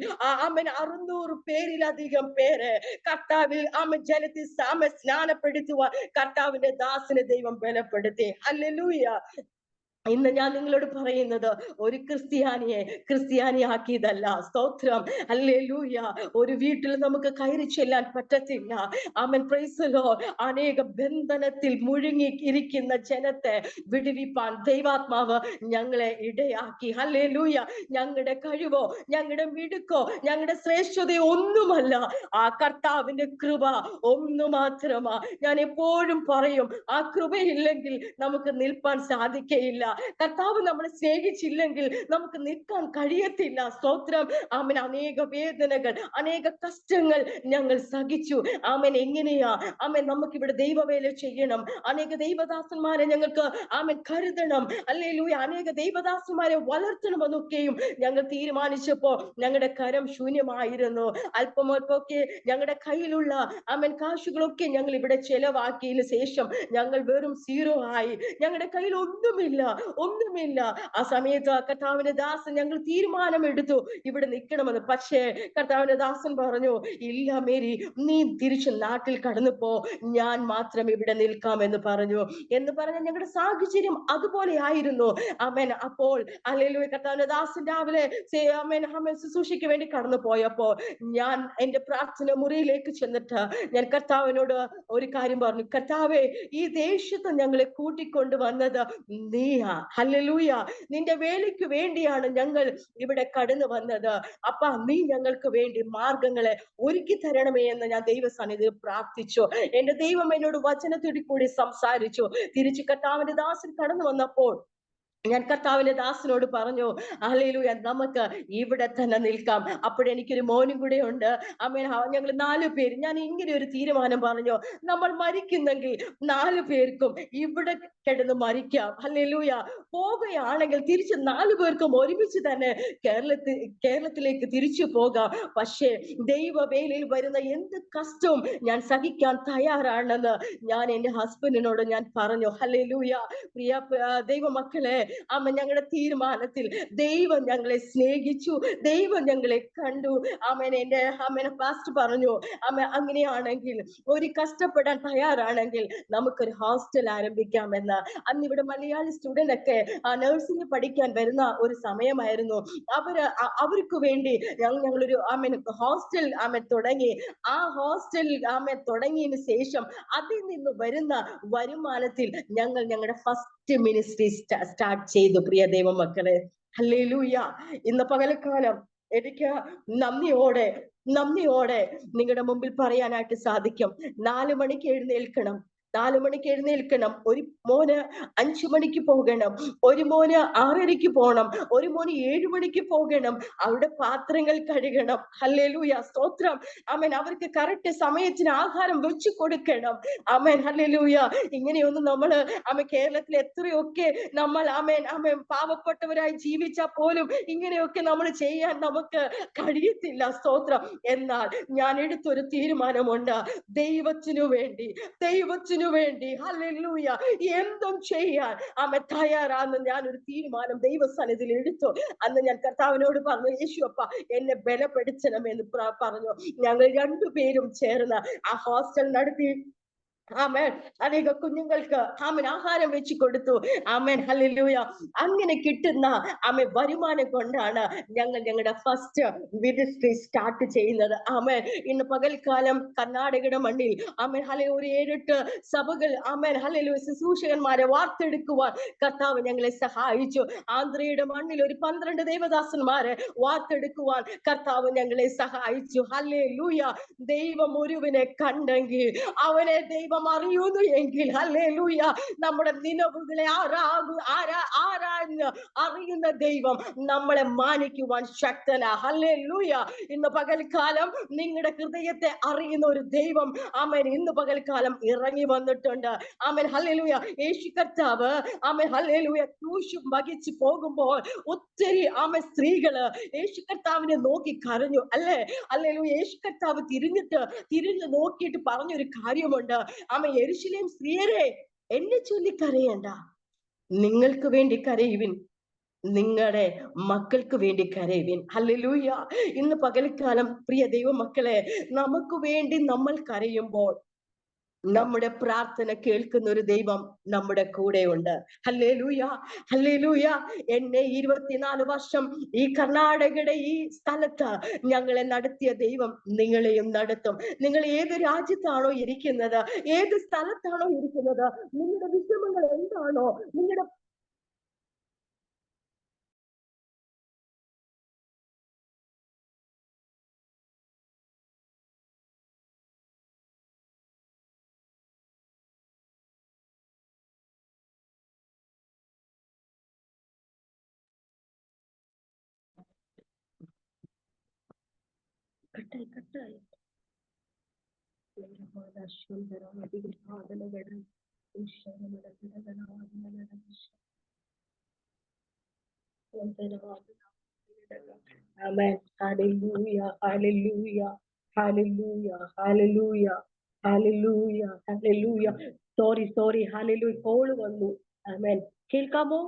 A: ആമൻ 600 പേരിലധികം പേര് കർത്താവിൽ ആമൻ ജലത്തിൽ സ്നാനപ്പെടുത്തുവാൻ കർത്താവിന്റെ ദാസനെ ദൈവം ബലപ്പെടുത്തി. ഹല്ലേലൂയ. ഇന്ന് ഞാൻ നിങ്ങളോട് പറയുന്നത് ഒരു ക്രിസ്ത്യാനിയാക്കിയതല്ല. സ്തോത്രം. ഹല്ലേലൂയ. ഒരു വീട്ടിൽ നമുക്ക് കയറി ചെല്ലാൻ പറ്റത്തില്ല. ആമേൻ. Praise the Lord. അനേക ബന്ധനത്തിൽ മുഴുകി ഇരിക്കുന്ന ജനത്തെ വിടുവിപ്പാൻ ദൈവാത്മാവ് ഞങ്ങളെ ഇടയാക്കി. ഹല്ലേലൂയ. ഞങ്ങളുടെ കഴിവോ ഞങ്ങളുടെ മിടുക്കോ ഞങ്ങളുടെ ശ്രേഷ്ഠതയോ ഒന്നുമല്ല, ആ കർത്താവിന്റെ കൃപ ഒന്നു മാത്രമാ. ഞാൻ എപ്പോഴും പറയും, ആ കൃപയില്ലെങ്കിൽ നമുക്ക് നിൽപ്പാൻ സാധിക്കയില്ല. കർത്താവ് നമ്മളെ സ്നേഹിച്ചില്ലെങ്കിൽ നമുക്ക് നിൽക്കാൻ കഴിയത്തില്ല. സ്തോത്രം. ആമൻ. അനേക വേദനകൾ, അനേക കഷ്ടങ്ങൾ ഞങ്ങൾ സഹിച്ചു. ആമൻ. എങ്ങനെയാ ആമൻ നമുക്ക് ഇവിടെ ദൈവവേല ചെയ്യണം, അനേക ദൈവദാസന്മാരെ ഞങ്ങൾക്ക് ആമൻ കരുതണം, ഹല്ലേലൂയ അനേക ദൈവദാസന്മാരെ വളർത്തണമെന്നൊക്കെയും ഞങ്ങൾ തീരുമാനിച്ചപ്പോ ഞങ്ങളുടെ കരം ശൂന്യമായിരുന്നു. അല്പമൊക്കെ ഞങ്ങളുടെ കയ്യിലുള്ള ആമൻ കാശുകളൊക്കെ ഞങ്ങൾ ഇവിടെ ചെലവാക്കിയതിനു ശേഷം ഞങ്ങൾ വെറും സീറോ ആയി. ഞങ്ങളുടെ കയ്യിൽ ഒന്നുമില്ല. ആ സമയത്ത് കർത്താവിന്റെ ദാസൻ ഞങ്ങൾ തീരുമാനമെടുത്തു ഇവിടെ നിൽക്കണമെന്ന്. പക്ഷേ കർത്താവിന്റെ ദാസൻ പറഞ്ഞു, ഇല്ല മേരി, നീ തിരിച്ചു നാട്ടിൽ കടന്നു പോ, ഞാൻ മാത്രം ഇവിടെ നിൽക്കാമെന്ന് പറഞ്ഞു. ഞങ്ങളുടെ സാഹചര്യം അതുപോലെ ആയിരുന്നു. ആമേൻ. അപ്പോൾ ഹല്ലേലൂയ കർത്താവിന്റെ ദാസൻ രാവിലെ ശുശ്രൂഷയ്ക്ക് വേണ്ടി കടന്നു പോയപ്പോ ഞാൻ എന്റെ പ്രാർത്ഥന മുറിയിലേക്ക് ചെന്നിട്ട് ഞാൻ കർത്താവിനോട് ഒരു കാര്യം പറഞ്ഞു. കർത്താവേ, ഈ ദേശത്ത് ഞങ്ങളെ കൂട്ടിക്കൊണ്ടു വന്നത് നീയാ. ഹല്ലേലൂയ. നിന്റെ വേലയ്ക്ക് വേണ്ടിയാണ് ഞങ്ങൾ ഇവിടെ കടന്നു വന്നത്. അപ്പ നീ ഞങ്ങൾക്ക് വേണ്ടി മാർഗങ്ങളെ ഒരുക്കി തരണമേ എന്ന് ഞാൻ ദൈവസന്നിധിയിൽ പ്രാർത്ഥിച്ചു. എന്റെ ദൈവം എന്നോട് വചനത്തോടു കൂടി സംസാരിച്ചു. തിരിച്ചു കർത്താവിന്റെ ദാസൻ കടന്നു വന്നപ്പോൾ ഞാൻ കർത്താവിന്റെ ദാസനോട് പറഞ്ഞു, ഹല്ലേലൂയ നമുക്ക് ഇവിടെ തന്നെ നിൽക്കാം. അപ്പോഴെനിക്കൊരു മോനും കൂടെ ഉണ്ട്. ആമേൻ. ഞങ്ങൾ 4 പേര്. ഞാൻ ഇങ്ങനെ ഒരു തീരുമാനം പറഞ്ഞു, നമ്മൾ മരിക്കുന്നെങ്കിൽ 4 പേർക്കും ഇവിടെ കിടന്ന് മരിക്കാം. ഹല്ലേലൂയ. പോകുകയാണെങ്കിൽ തിരിച്ച് 4 പേർക്കും ഒരുമിച്ച് തന്നെ കേരളത്തിലേക്ക് തിരിച്ചു പോകാം. പക്ഷേ ദൈവവേലയിൽ വരുന്ന എന്ത് കഷ്ടവും ഞാൻ സഹിക്കാൻ തയ്യാറാണെന്ന് ഞാൻ എന്റെ ഹസ്ബൻഡിനോട് ഞാൻ പറഞ്ഞു. ഹല്ലേലൂയ. പ്രിയ ദൈവമക്കളെ, ആമേൻ ഞങ്ങളുടെ തീരുമാനത്തിൽ ദൈവം ഞങ്ങളെ സ്നേഹിച്ചു, ദൈവം ഞങ്ങളെ കണ്ടു. ആമേൻ എന്റെ ആമേൻ പാസ്റ്റ് പറഞ്ഞു, ആമേൻ അങ്ങനെയാണെങ്കിൽ ഒരു കഷ്ടപ്പെടാൻ തയ്യാറാണെങ്കിൽ നമുക്കൊരു ഹോസ്റ്റൽ ആരംഭിക്കാമെന്ന്. അന്ന് ഇവിടെ മലയാളി സ്റ്റുഡന്റ് ഒക്കെ നഴ്സിംഗ് പഠിക്കാൻ വരുന്ന ഒരു സമയമായിരുന്നു. അവർക്ക് വേണ്ടി ഞങ്ങളൊരു ആമേൻ ഹോസ്റ്റൽ ആമേൻ തുടങ്ങി. ആ ഹോസ്റ്റൽ ആമേൻ തുടങ്ങിയതിന് ശേഷം അതിൽ നിന്ന് വരുന്ന വരുമാനത്തിൽ ഞങ്ങൾ ഞങ്ങളുടെ ഫസ്റ്റ് മിനിസ്ട്രി സ്റ്റാർട്ട് ചെയ്തു. പ്രിയ ദൈവമക്കളെ, ഹല്ലേലൂയ. ഇന്ന് പകൽക്കാലം എനിക്ക് നന്ദിയോടെ നിങ്ങളുടെ മുമ്പിൽ പറയാനായിട്ട് സാധിക്കും. 4 മണിക്ക് എഴുന്നേൽക്കണം, 4 മണിക്ക് എഴുന്നേൽക്കണം. ഒരു മോന് 5 മണിക്ക് പോകണം, ഒരു മോന് 6:30 പോകണം, ഒരു മോന് 7 മണിക്ക് പോകണം. അവിടെ പാത്രങ്ങൾ കഴുകണം. ഹല്ലേലൂയ, സ്തോത്രം. ആമേൻ. അവർക്ക് കറക്റ്റ് സമയത്തിന് ആഹാരം വെച്ചു കൊടുക്കണം. ആമേൻ, ഹല്ലേലൂയ. ഇങ്ങനെയൊന്നും നമ്മള് കേരളത്തിൽ എത്രയൊക്കെ നമ്മൾ ആമേൻ പാവപ്പെട്ടവരായി ജീവിച്ചാൽ പോലും ഇങ്ങനെയൊക്കെ നമ്മൾ ചെയ്യാൻ നമുക്ക് കഴിയത്തില്ല. സ്തോത്രം. എന്നാൽ ഞാൻ എടുത്തൊരു തീരുമാനമുണ്ട്. ദൈവത്തിനു വേണ്ടി ഹല്ലേലൂയ എന്തും ചെയ്യാൻ തയ്യാറാന്ന് ഞാൻ ഒരു തീരുമാനം ദൈവസന്നിധിയിൽ എടുത്തു. അന്ന് ഞാൻ കർത്താവിനോട് പറഞ്ഞു, യേശുവപ്പ എന്നെ ബലപ്പെടുത്തണമെന്ന് പറഞ്ഞു. ഞങ്ങൾ രണ്ടുപേരും ചേർന്ന് ആ ഹോസ്റ്റൽ നടത്തി. ആമേൻ. അനേക കുഞ്ഞുങ്ങൾക്ക് ആമേൻ ആഹാരം വെച്ച് കൊടുത്തു. ആമേൻ, ഹല്ലേലൂയ. അങ്ങനെ കിട്ടുന്ന വരുമാനം കൊണ്ടാണ് ഞങ്ങൾ ഞങ്ങളുടെ ഫസ്റ്റ് മിനിസ്ട്രി സ്റ്റാർട്ട് ചെയ്യുന്നത്. ആമേൻ. ഇന്ന് പകൽക്കാലം കർണാടകയുടെ മണ്ണിൽ ആമേൻ ഹല്ലേലൂയ ഒരു 7-8 സഭകൾ ആമേൻ ഹല്ലേലൂയ ശുശ്രൂഷകന്മാരെ വാർത്തെടുക്കുവാൻ കർത്താവ് ഞങ്ങളെ സഹായിച്ചു. ആന്ധ്രയുടെ മണ്ണിൽ ഒരു 12 ദേവദാസന്മാരെ വാർത്തെടുക്കുവാൻ കർത്താവ് ഞങ്ങളെ സഹായിച്ചു. ഹല്ലേലൂയ. ദൈവം ഒരുവനെ കണ്ടെങ്കിൽ അവനെ ദൈവം അറിയുന്നു എങ്കിൽ ഹല്ലേലൂയ നമ്മുടെ നിലവുകളെ ആരാഞ്ഞ് അറിയുന്ന ദൈവം നമ്മളെ മാനിക്കുവാൻ ശക്തനാ. ഹല്ലേലൂയ. ഇന്ന് പകൽക്കാലം നിങ്ങളുടെ ഹൃദയത്തെ അറിയുന്ന ഒരു ദൈവം ആമേൻ ഇന്ന് പകൽക്കാലം ഇറങ്ങി വന്നിട്ടുണ്ട്. ആമേൻ, ഹല്ലേലൂയ. യേശു കർത്താവ് ആമേൻ ഹല്ലേലൂയ ക്രൂശ് വഹിച്ചു പോകുമ്പോൾ ഒത്തിരി ആമേൻ സ്ത്രീകള് യേശു കർത്താവിനെ നോക്കി കരഞ്ഞു, അല്ലേ? ഹല്ലേലൂയ. യേശു കർത്താവ് തിരിഞ്ഞു നോക്കിയിട്ട് പറഞ്ഞൊരു കാര്യമുണ്ട്. യെരൂശലേം സ്ത്രീയരെ, എന്നെ ചൊല്ലി കരയണ്ട, നിങ്ങൾക്ക് വേണ്ടി കരയുവിൻ, നിങ്ങളുടെ മക്കൾക്ക് വേണ്ടി കരയുവിൻ. ഹല്ലേലൂയ. ഇന്ന് പകൽക്കാലം പ്രിയ ദൈവമക്കളെ, നമുക്ക് വേണ്ടി നമ്മൾ കരയുമ്പോൾ നമ്മുടെ പ്രാർത്ഥന കേൾക്കുന്ന ഒരു ദൈവം നമ്മുടെ കൂടെയുണ്ട്. Hallelujah, hallelujah. എന്നെ 24 വർഷം ഈ കർണാടകയുടെ ഈ സ്ഥലത്ത് ഞങ്ങളെ നടത്തിയ ദൈവം നിങ്ങളെയും നടത്തും. നിങ്ങൾ ഏത് രാജ്യത്താണോ ഇരിക്കുന്നത്, ഏത് സ്ഥലത്താണോ ഇരിക്കുന്നത്, നിങ്ങളുടെ വിഷമങ്ങൾ എന്താണോ, നിങ്ങളുടെ കട്ടായി Amen. Hallelujah. Hallelujah. Hallelujah. Hallelujah. Hallelujah. Hallelujah. Sorry. Hallelujah. Call വന്നു. Amen. കേൾക്കാമോ?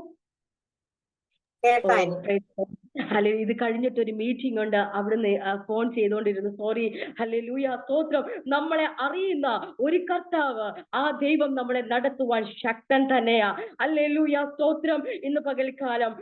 A: അല്ലെ, ഇത് കഴിഞ്ഞിട്ട് ഒരു മീറ്റിംഗ് ഉണ്ട്, അവിടുന്ന് ഫോൺ ചെയ്തുകൊണ്ടിരുന്നു. സോറി. ഹല്ലേലൂയ, സ്തോത്രം. നമ്മളെ അറിയുന്ന ഒരു കർത്താവ്, ആ ദൈവം നമ്മളെ നടത്തുവാൻ ശക്തൻ തന്നെയാ. ഹല്ലേലൂയ, സ്തോത്രം. ഇന്ന് പകൽക്കാലം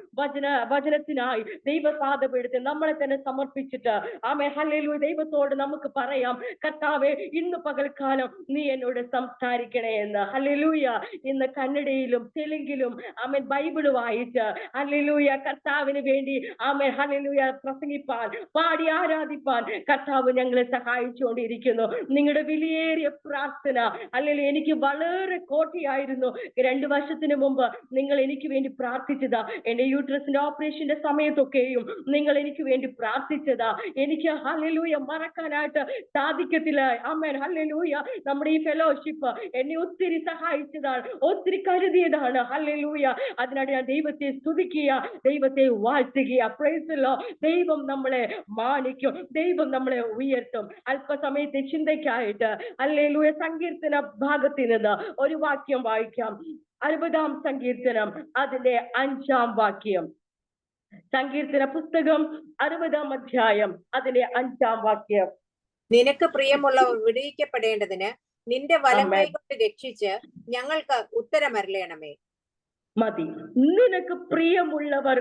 A: വചനത്തിനായി ദൈവസാധപ്പെടുത്തി നമ്മളെ തന്നെ സമർപ്പിച്ചിട്ട് ആമേൻ ഹല്ലേലൂയ ദൈവത്തോട് നമുക്ക് പറയാം, കർത്താവേ ഇന്ന് പകൽക്കാലം നീ എന്നോട് സംസാരിക്കണേ എന്ന്. ഹല്ലേലൂയ. ഇന്ന് കന്നഡയിലും തെലുങ്കിലും ആമേൻ ബൈബിള് വായിച്ച് ഹല്ലേലൂയ കർത്താവിന് വേണ്ടി ആമേൻ ഹല്ലേലൂയ പ്രസംഗിപ്പാൻ, പാടി ആരാധിപ്പാൻ കർത്താവ് ഞങ്ങളെ സഹായിച്ചുകൊണ്ടിരിക്കുന്നു. നിങ്ങളുടെ വിലയേറിയ പ്രാർത്ഥന അല്ലെങ്കിൽ എനിക്ക് വളരെ കോട്ടയായിരുന്നു. 2 വർഷത്തിന് മുമ്പ് നിങ്ങൾ എനിക്ക് വേണ്ടി പ്രാർത്ഥിച്ചതാ. എന്റെ യൂട്രസിന്റെ ഓപ്പറേഷന്റെ സമയത്തൊക്കെയും നിങ്ങൾ എനിക്ക് വേണ്ടി പ്രാർത്ഥിച്ചതാ. എനിക്ക് ഹല്ലേലൂയ മറക്കാനായിട്ട് സാധിക്കത്തില്ല. Amen hallelujah. നമ്മുടെ ഈ ഫെലോഷിപ്പ് എന്നെ ഒത്തിരി സഹായിച്ചതാണ്, ഒത്തിരി കരുതിയതാണ്. ഹല്ലേലൂയ. അതിനാണ് ഞാൻ ദൈവത്തെ സ്തുതിക്കുക. ദൈവത്തെ വാഴ്ത്തുക. Price the Lord. ദൈവം നമ്മളെ മാനിക്കും, ദൈവം നമ്മളെ ഉയർത്തും. അല്പസമയത്തെ ചിന്തയ്ക്കായിട്ട് ഹല്ലേലൂയ സങ്കീർത്തന ഭാഗത്തിൽ നിന്ന് ഒരു വാക്യം വായിക്കാം. 60-ാം സങ്കീർത്തനം അതിന്റെ 5-ാം വാക്യം. സങ്കീർത്തന പുസ്തകം 60-ാം അധ്യായം അതിലെ 5-ാം വാക്യം.
B: നിനക്ക് പ്രിയമുള്ളവർ വിടുവിക്കപ്പെടേണ്ടതിന് നിന്റെ വലം കൈ കൊണ്ട് രക്ഷിച്ച് ഞങ്ങൾക്ക് ഉത്തരമരുളണമേ.
A: മതി. നിനക്ക് പ്രിയമുള്ളവർ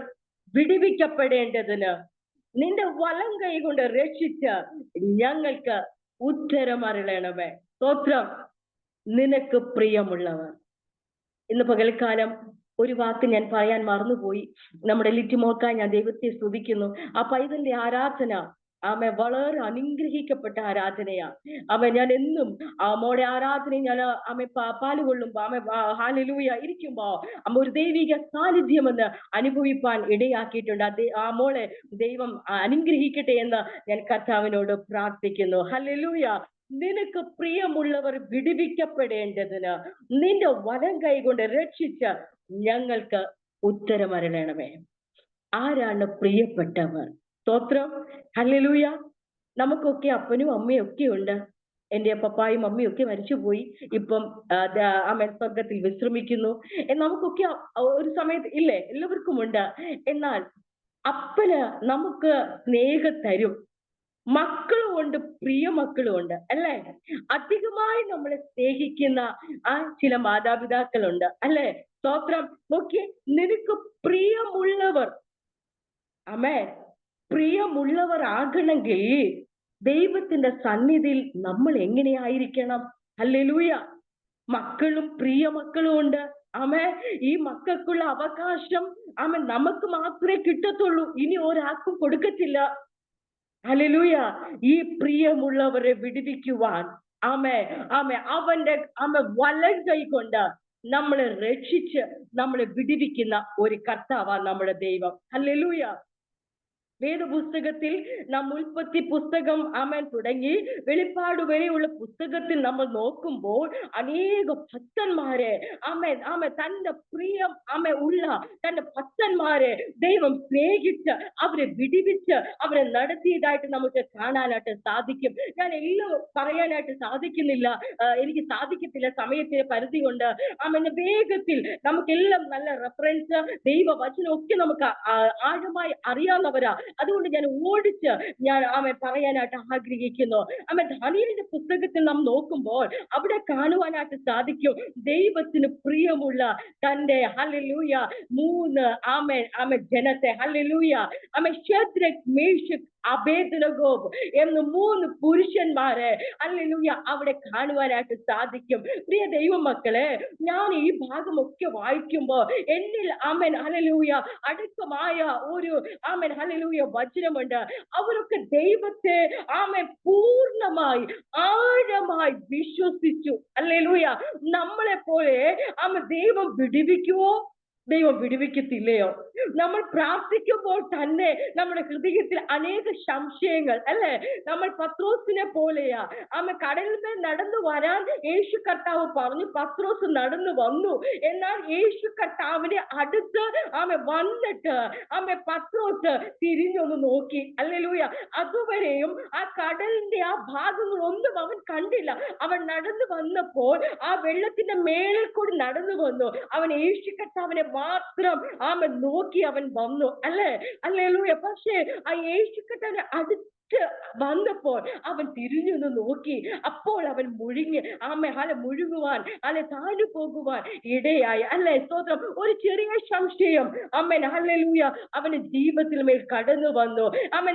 A: വിടുവിക്കപ്പെടേണ്ടതിന് നിന്റെ വലം കൈ കൊണ്ട് രക്ഷിച്ച് ഞങ്ങൾക്ക് ഉത്തരമരുളണമേ. സ്തോത്രം. നിനക്ക് പ്രിയമുള്ളവർ. ഇന്ന് പകൽക്കാലം ഒരു വാക്ക് ഞാൻ പറയാൻ മറന്നുപോയി. നമ്മുടെ ലിറ്റിമോൾക്കായി ഞാൻ ദൈവത്തെ സ്തുതിക്കുന്നു. ആ പൈതലിന്റെ ആരാധന വളരെ അനുഗ്രഹിക്കപ്പെട്ട ആരാധനയാ. ഞാൻ എന്നും മോടെ ആരാധന ഞാൻ പാലുകൊള്ളുമ്പോ ഹല്ലേലൂയ ഇരിക്കുമ്പോ ഒരു ദൈവിക സാന്നിധ്യമെന്ന് അനുഭവിപ്പാൻ ഇടയാക്കിയിട്ടുണ്ട്. ആ മോളെ ദൈവം അനുഗ്രഹിക്കട്ടെ എന്ന് ഞാൻ കർത്താവിനോട് പ്രാർത്ഥിക്കുന്നു. ഹല്ലേലൂയ. നിനക്ക് പ്രിയമുള്ളവർ വിടുവിക്കപ്പെടേണ്ടതിന് നിന്റെ വലം കൈ കൊണ്ട് രക്ഷിച്ച് ഞങ്ങൾക്ക് ഉത്തരമരുളണമേ. ആരാണ് പ്രിയപ്പെട്ടവർ? സ്തോത്രം. ഹല്ലേലൂയ. നമുക്കൊക്കെ അപ്പനും അമ്മയും ഒക്കെ ഉണ്ട്. എന്റെ പപ്പായും അമ്മയും ഒക്കെ മരിച്ചുപോയി. ഇപ്പം സ്വർഗത്തിൽ വിശ്രമിക്കുന്നു. നമുക്കൊക്കെ ഒരു സമയത്ത് ഇല്ലേ, എല്ലാവർക്കും ഉണ്ട്. എന്നാൽ അപ്പന് നമുക്ക് സ്നേഹം തരും. മക്കളും ഉണ്ട്, പ്രിയ മക്കളും ഉണ്ട്, അല്ലേ? അധികമായി നമ്മളെ സ്നേഹിക്കുന്ന ചില മാതാപിതാക്കളുണ്ട്, അല്ലേ? സ്തോത്രം. നോക്കിയേ, നിനക്ക് പ്രിയമുള്ളവർ, പ്രിയമുള്ളവർ ആകണമെങ്കിൽ ദൈവത്തിന്റെ സന്നിധിയിൽ നമ്മൾ എങ്ങനെയായിരിക്കണം? ഹല്ലേലൂയ. മക്കളും പ്രിയ മക്കളും ഉണ്ട്. ഈ മക്കൾക്കുള്ള അവകാശം നമുക്ക് മാത്രമേ കിട്ടത്തുള്ളൂ, ഇനി ഒരാൾക്കും കൊടുക്കത്തില്ല. ഹല്ലേലൂയ. ഈ പ്രിയമുള്ളവരെ വിടുവിക്കുവാൻ അവന്റെ വലം കൈ കൊണ്ട് നമ്മളെ രക്ഷിച്ച് നമ്മളെ വിടുവിക്കുന്ന ഒരു കർത്താവാ നമ്മുടെ ദൈവം. ഹല്ലേലൂയ. വേദപുസ്തകത്തിൽ നാം ഉൽപ്പത്തി പുസ്തകം തുടങ്ങി വെളിപ്പാട് വരെയുള്ള പുസ്തകത്തിൽ നമ്മൾ നോക്കുമ്പോൾ അനേക ഭക്തന്മാരെ തന്റെ പ്രിയം ഉള്ള തന്റെ ഭക്തന്മാരെ ദൈവം സ്നേഹിച്ച് അവരെ വിടുവിച്ച് അവരെ നടത്തിയതായിട്ട് നമുക്ക് കാണാനായിട്ട് സാധിക്കും. ഞാൻ എല്ലാം പറയാനായിട്ട് സാധിക്കുന്നില്ല, എനിക്ക് സാധിക്കത്തില്ല, സമയത്തിന്റെ പരിധി കൊണ്ട്. വേഗത്തിൽ നമുക്കെല്ലാം നല്ല റെഫറൻസ് ദൈവവചനമൊക്കെ നമുക്ക് ആഴമായി അറിയാവുന്നവരാ. അതുകൊണ്ട് ഞാൻ ഓടിച്ച് പറയാനായിട്ട് ആഗ്രഹിക്കുന്നു. ദാനിയേലിന്റെ പുസ്തകത്തിൽ നാം നോക്കുമ്പോൾ അവിടെ കാണുവാനായിട്ട് സാധിക്കും ദൈവത്തിന് പ്രിയമുള്ള തന്റെ ഹല്ലേലൂയ 3 ജനത്തെ. ഹല്ലേലൂയ. ശദ്രക്, മേശക്, അബേദ്നെഗോ എന്ന് 3 പുരുഷന്മാരെ ഹല്ലേലൂയ അവിടെ കാണുവാനായിട്ട് സാധിക്കും. പ്രിയ ദൈവമക്കളെ, ഞാൻ ഈ ഭാഗമൊക്കെ വായിക്കുമ്പോ എന്നിൽ ഹല്ലേലൂയ അടക്കമായ ഒരു ഹല്ലേലൂയ വചനമുണ്ട്. അവരൊക്കെ ദൈവത്തെ പൂർണ്ണമായി ആഴമായി വിശ്വസിച്ചു. ഹല്ലേലൂയ. നമ്മളെ പോലെ ദൈവം വിടുവിക്കുവോ? ദൈവം വിടുവിക്കത്തില്ലയോ? നമ്മൾ പ്രാർത്ഥിക്കുമ്പോൾ തന്നെ നമ്മുടെ ഹൃദയത്തിൽ അനേക സംശയങ്ങൾ, അല്ലെ? നമ്മൾ പത്രോസിനെ പോലെയാ. കടലിന്മേൽ നടന്നു വരാൻ യേശു കർത്താവ് പറഞ്ഞു. പത്രോസ് നടന്നു വന്നു. എന്നാൽ യേശു കർത്താവിന്റെ അടുത്ത് വന്നിട്ട് പത്രോസ് തിരിഞ്ഞൊന്ന് നോക്കി. ഹല്ലേലൂയ. അതുവരെയും ആ കടലിന്റെ ആ ഭാഗങ്ങളൊന്നും അവൻ കണ്ടില്ല. അവൻ നടന്നു വന്നപ്പോൾ ആ വെള്ളത്തിന്റെ മേളിൽ കൂടി നടന്നു വന്നു. അവൻ യേശു കർത്താവിനെ മാത്രം നോക്കി അവൻ വന്നു, അല്ലേ? ഹല്ലേലൂയ. പക്ഷേ ആ യേശു കർത്താവിനെ അടുത്ത് വന്നപ്പോൾ അവൻ തിരിഞ്ഞൊന്ന് നോക്കി. അപ്പോൾ അവൻ മുഴുകുവാൻ താഴെ പോകുവാൻ ഇടയായി, അല്ലെ? സ്തോത്രം. ഒരു ചെറിയ സംശയം ഹല്ലേലൂയ അവന്റെ ജീവിതത്തിൽ മേൽ കടന്നു വന്നു.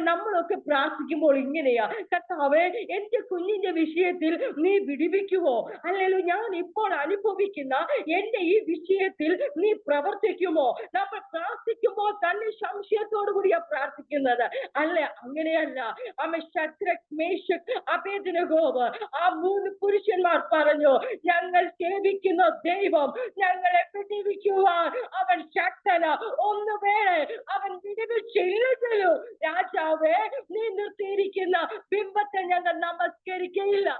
A: നമ്മളൊക്കെ പ്രാർത്ഥിക്കുമ്പോൾ ഇങ്ങനെയാ, കർത്താവേ എന്റെ കുഞ്ഞിന്റെ വിഷയത്തിൽ നീ വിടുവിക്കുവോ? ഹല്ലേലൂയ. ഞാൻ ഇപ്പോൾ അനുഭവിക്കുന്ന എന്റെ ഈ വിഷയത്തിൽ നീ പ്രവർത്തിക്കുമോ? നമ്മൾ പ്രാർത്ഥിക്കുമ്പോൾ തന്നെ സംശയത്തോടു കൂടിയാ പ്രാർത്ഥിക്കുന്നത്, അല്ലെ? അങ്ങനെയല്ല. ശദ്രക്, മേശക്, അബേദ്നെഗോ ആ 3 പുരുഷന്മാർ പറഞ്ഞു, ഞങ്ങൾ സേവിക്കുന്ന ദൈവം ഞങ്ങളെ വിടുവിക്കുവാൻ അവൻ ശക്തനാ. ഒന്നുവേളെ അവൻ വിടുവിച്ചില്ലെങ്കിലും രാജാവേ, നീ നിർത്തിയിരിക്കുന്ന ബിംബത്തെ ഞങ്ങൾ നമസ്കരിക്കയില്ല.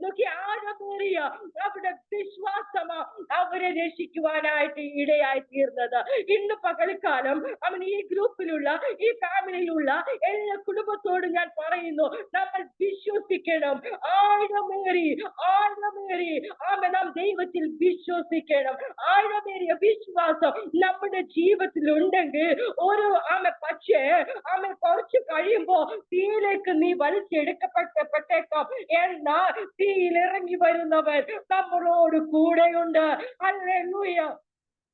A: നോക്കി, ആഴമേറിയ അവിടെ വിശ്വാസമാ അവരെ രക്ഷിക്കുവാനായിട്ട് ഇടയായി തീർന്നത്. ഇന്ന് പകൽക്കാലം അവൻ ഈ ഗ്രൂപ്പിലുള്ള, ഈ ഫാമിലിയിലുള്ള എല്ലാ കുടുംബത്തോടും ഞാൻ പറയുന്നു, നമ്മൾ വിശ്വസിക്കണം. ആഴമേറി നാം ദൈവത്തിൽ വിശ്വസിക്കണം. ആഴമേറിയ വിശ്വാസം നമ്മുടെ ജീവിതത്തിൽ ഉണ്ടെങ്കിൽ പക്ഷേ കുറച്ച് കഴിയുമ്പോ തീയിലേക്ക് നീ വലിച്ചെടുക്കപ്പെട്ടേക്കാം. എന്നാൽ തീയിൽ ഇറങ്ങി വരുന്നവൻ നമ്മളോട് കൂടെയുണ്ട്. ഹല്ലേലൂയ.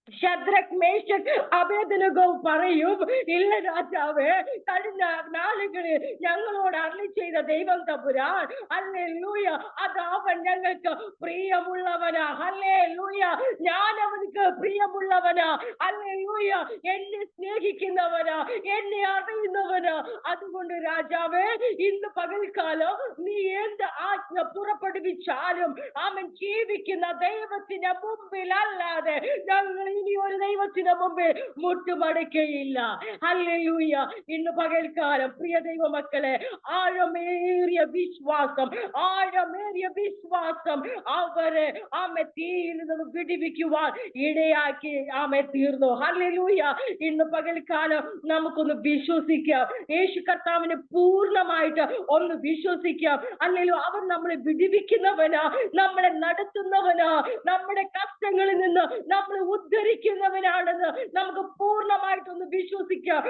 A: ശദ്രക്, മേശക്, അബേദ്നെഗോ പറയും, ഇല്ല രാജാവേ, കഴിഞ്ഞ നാളുകളിൽ ഞങ്ങളോട് അരുളി ചെയ്ത ദൈവം തമ്പുരാൻ, ഹല്ലേലൂയ, അത് അവൻ ഞങ്ങൾക്ക് പ്രിയമുള്ളവനാ. ഹല്ലേലൂയ, ഞാൻ അവർക്ക് പ്രിയമുള്ളവനാ. ഹല്ലേലൂയ, എന്നെ സ്നേഹിക്കുന്നവനാ, എന്നെ അറിയുന്നവനാ. അതുകൊണ്ട് രാജാവേ, ഇന്ന് പകൽക്കാലം നീ എന്ത് ആജ്ഞ പുറപ്പെടുവിച്ചാലും അവൻ ജീവിക്കുന്ന ദൈവത്തിന്റെ മുമ്പിലല്ലാതെ ഞങ്ങൾ ഇനി ഒരു ദൈവത്തിന് മുമ്പിൽ മുട്ടുമടക്കുകയില്ല. ഹല്ലേലൂയ. ഇന്ന് പകൽക്കാലം പ്രിയ ദൈവമക്കളെ, ആഴമേറിയ വിശ്വാസം അവരെ തീയിൽ നിന്ന് വിടിവിക്കുവാൻ ഇടയാക്കി തീർന്നു. ഹല്ലേലൂയ. ഇന്ന് പകൽക്കാലം നമുക്കൊന്ന് വിശ്വസിക്കാം. യേശു കർത്താവിനെ പൂർണ്ണമായിട്ട് ഒന്ന് വിശ്വസിക്കാം. അല്ലെങ്കിൽ അവൻ നമ്മളെ വിടിവിക്കുന്നവനാ, നമ്മളെ നടത്തുന്നവനാ, നമ്മുടെ കഷ്ടങ്ങളിൽ നിന്ന് നമ്മളെ ഉദ്ധരിക്കുന്നവനാണെന്ന് നമുക്ക് പൂർണ്ണമായിട്ടൊന്ന് വിശ്വസിക്കാം.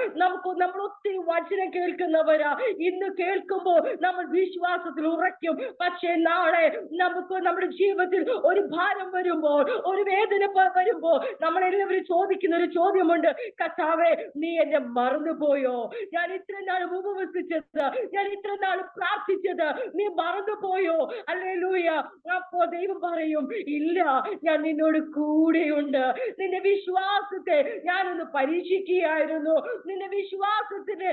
A: നമ്മൾ ഒത്തിരി വചനം കേൾക്കുന്നവരാ. ഇന്ന് കേൾക്കുമ്പോൾ നമ്മൾ വിശ്വാസത്തിൽ ഉറയ്ക്കും. പക്ഷേ നാളെ നമുക്ക് നമ്മുടെ ജീവിതത്തിൽ ഒരു ഭാരം വരുമ്പോൾ, ഒരു വേദന വരുമ്പോൾ നമ്മളെല്ലാവരും ചോദിക്കുന്ന ഒരു ചോദ്യമുണ്ട്, കർത്താവേ, നീ എന്നെ മറന്നുപോയോ? ഞാൻ ഇത്ര നാൾ ഉപവസിച്ചത്, ഞാൻ ഇത്ര നാൾ പ്രാർത്ഥിച്ചത് നീ മറന്നുപോയോ? ഹല്ലേലൂയ. അപ്പോ ദൈവം പറയും, ഇല്ല, ഞാൻ നിന്നോട് കൂടെയുണ്ട്. നിന്റെ വിശ്വാസത്തെ ഞാനൊന്ന് പരീക്ഷിക്കുകയായിരുന്നു. നിന്റെ വിശ്വാസത്തിന്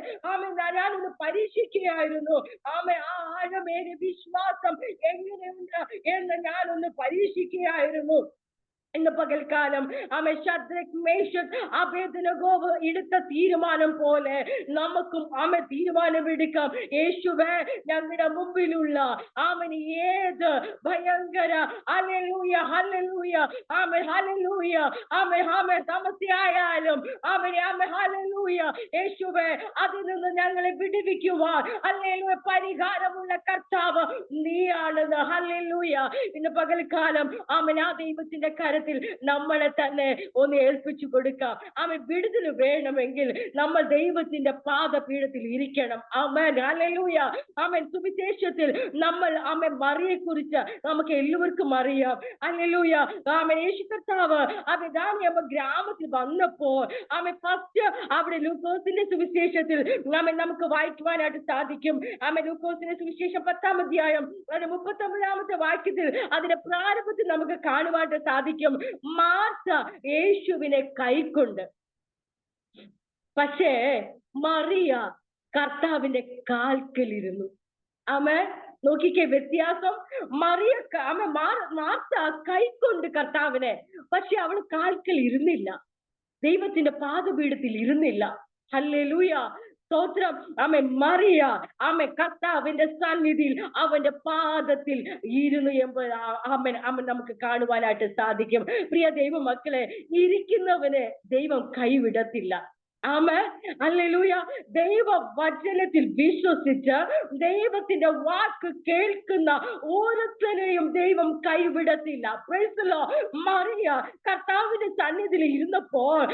A: ഞാനൊന്ന് പരീക്ഷിക്കുകയായിരുന്നു. ആ ആഴമേറിയ വിശ്വാസം എങ്ങനെയുണ്ട് എന്ന് ഞാനൊന്ന് പരീക്ഷിക്കുകയായിരുന്നു. ഇന്ന് പകൽക്കാലം ശദ്രക്, മേശക്, അബേദ്നെഗോ എടുത്ത തീരുമാനം പോലെ നമുക്കും തീരുമാനമെടുക്കാം. യേശുവേ, ഞങ്ങളുടെ മുമ്പിലുള്ള ഏത് ഭയങ്കര സമസ്യയായാലും യേശുവേ, അതിൽ നിന്ന് ഞങ്ങളെ വിടുവിക്കുവാൻ പരിഹാരമുള്ള കർത്താവ് നീയാണെന്ന്. ഹല്ലേലൂയ. ഇന്ന് പകൽക്കാലം ആ ദൈവത്തിന്റെ കരത്തിൽ നമ്മളെ തന്നെ ഒന്ന് ഏൽപ്പിച്ചു കൊടുക്കാം. വിടുതല് വേണമെങ്കിൽ നമ്മൾ ദൈവത്തിന്റെ പാദപീഠത്തിൽ ഇരിക്കണം. ആമേൻ. ഹല്ലേലൂയ. സുവിശേഷത്തിൽ നമ്മൾ മറിയെ കുറിച്ച് നമുക്ക് എല്ലാവർക്കും അറിയാം. ഹല്ലേലൂയ. യേശു കർത്താവ് ഗ്രാമത്തിൽ വന്നപ്പോൾ ഫസ്റ്റ് അവിടെ ലൂക്കോസിന്റെ സുവിശേഷത്തിൽ നമുക്ക് വായിക്കുവാനായിട്ട് സാധിക്കും. ലൂക്കോസിന്റെ സുവിശേഷം 10-ാം അധ്യായം 39-ാമത്തെ വാക്യത്തിൽ അതിന്റെ പ്രാരംഭത്തിൽ നമുക്ക് കാണുവാനായിട്ട് സാധിക്കും. മാർത്ത യേശുവിനെ കൈക്കൊണ്ട്, പക്ഷേ മറിയ കർത്താവിന്റെ കാൽക്കലിരുന്നു. നോക്കിക്കേ വ്യത്യാസം. മാർത്ത കൈക്കൊണ്ട് കർത്താവിനെ, പക്ഷെ അവൾ കാൽക്കൽ ഇരുന്നില്ല, ദൈവത്തിന്റെ പാദപീഠത്തിൽ ഇരുന്നില്ല. ഹല്ലേലൂയ. സ്തോത്രം. മറിയ കർത്താവിന്റെ സന്നിധിയിൽ അവന്റെ പാദത്തിൽ ഇരുന്നു എന്ന് നമുക്ക് കാണുവാനായിട്ട് സാധിക്കും. പ്രിയ ദൈവ മക്കളെ, ഇരിക്കുന്നവനെ ദൈവം കൈവിടത്തില്ല. ഹല്ലേലൂയ. ദൈവ വചനത്തിൽ വിശ്വസിച്ച് ദൈവത്തിന്റെ വാക്ക് കേൾക്കുന്ന ഓരോരുത്തരെയും ദൈവം കൈവിടത്തില്ല. Praise the Lord. മറിയ കർത്താവിന്റെ സന്നിധിയിൽ ഇരുന്നപ്പോൾ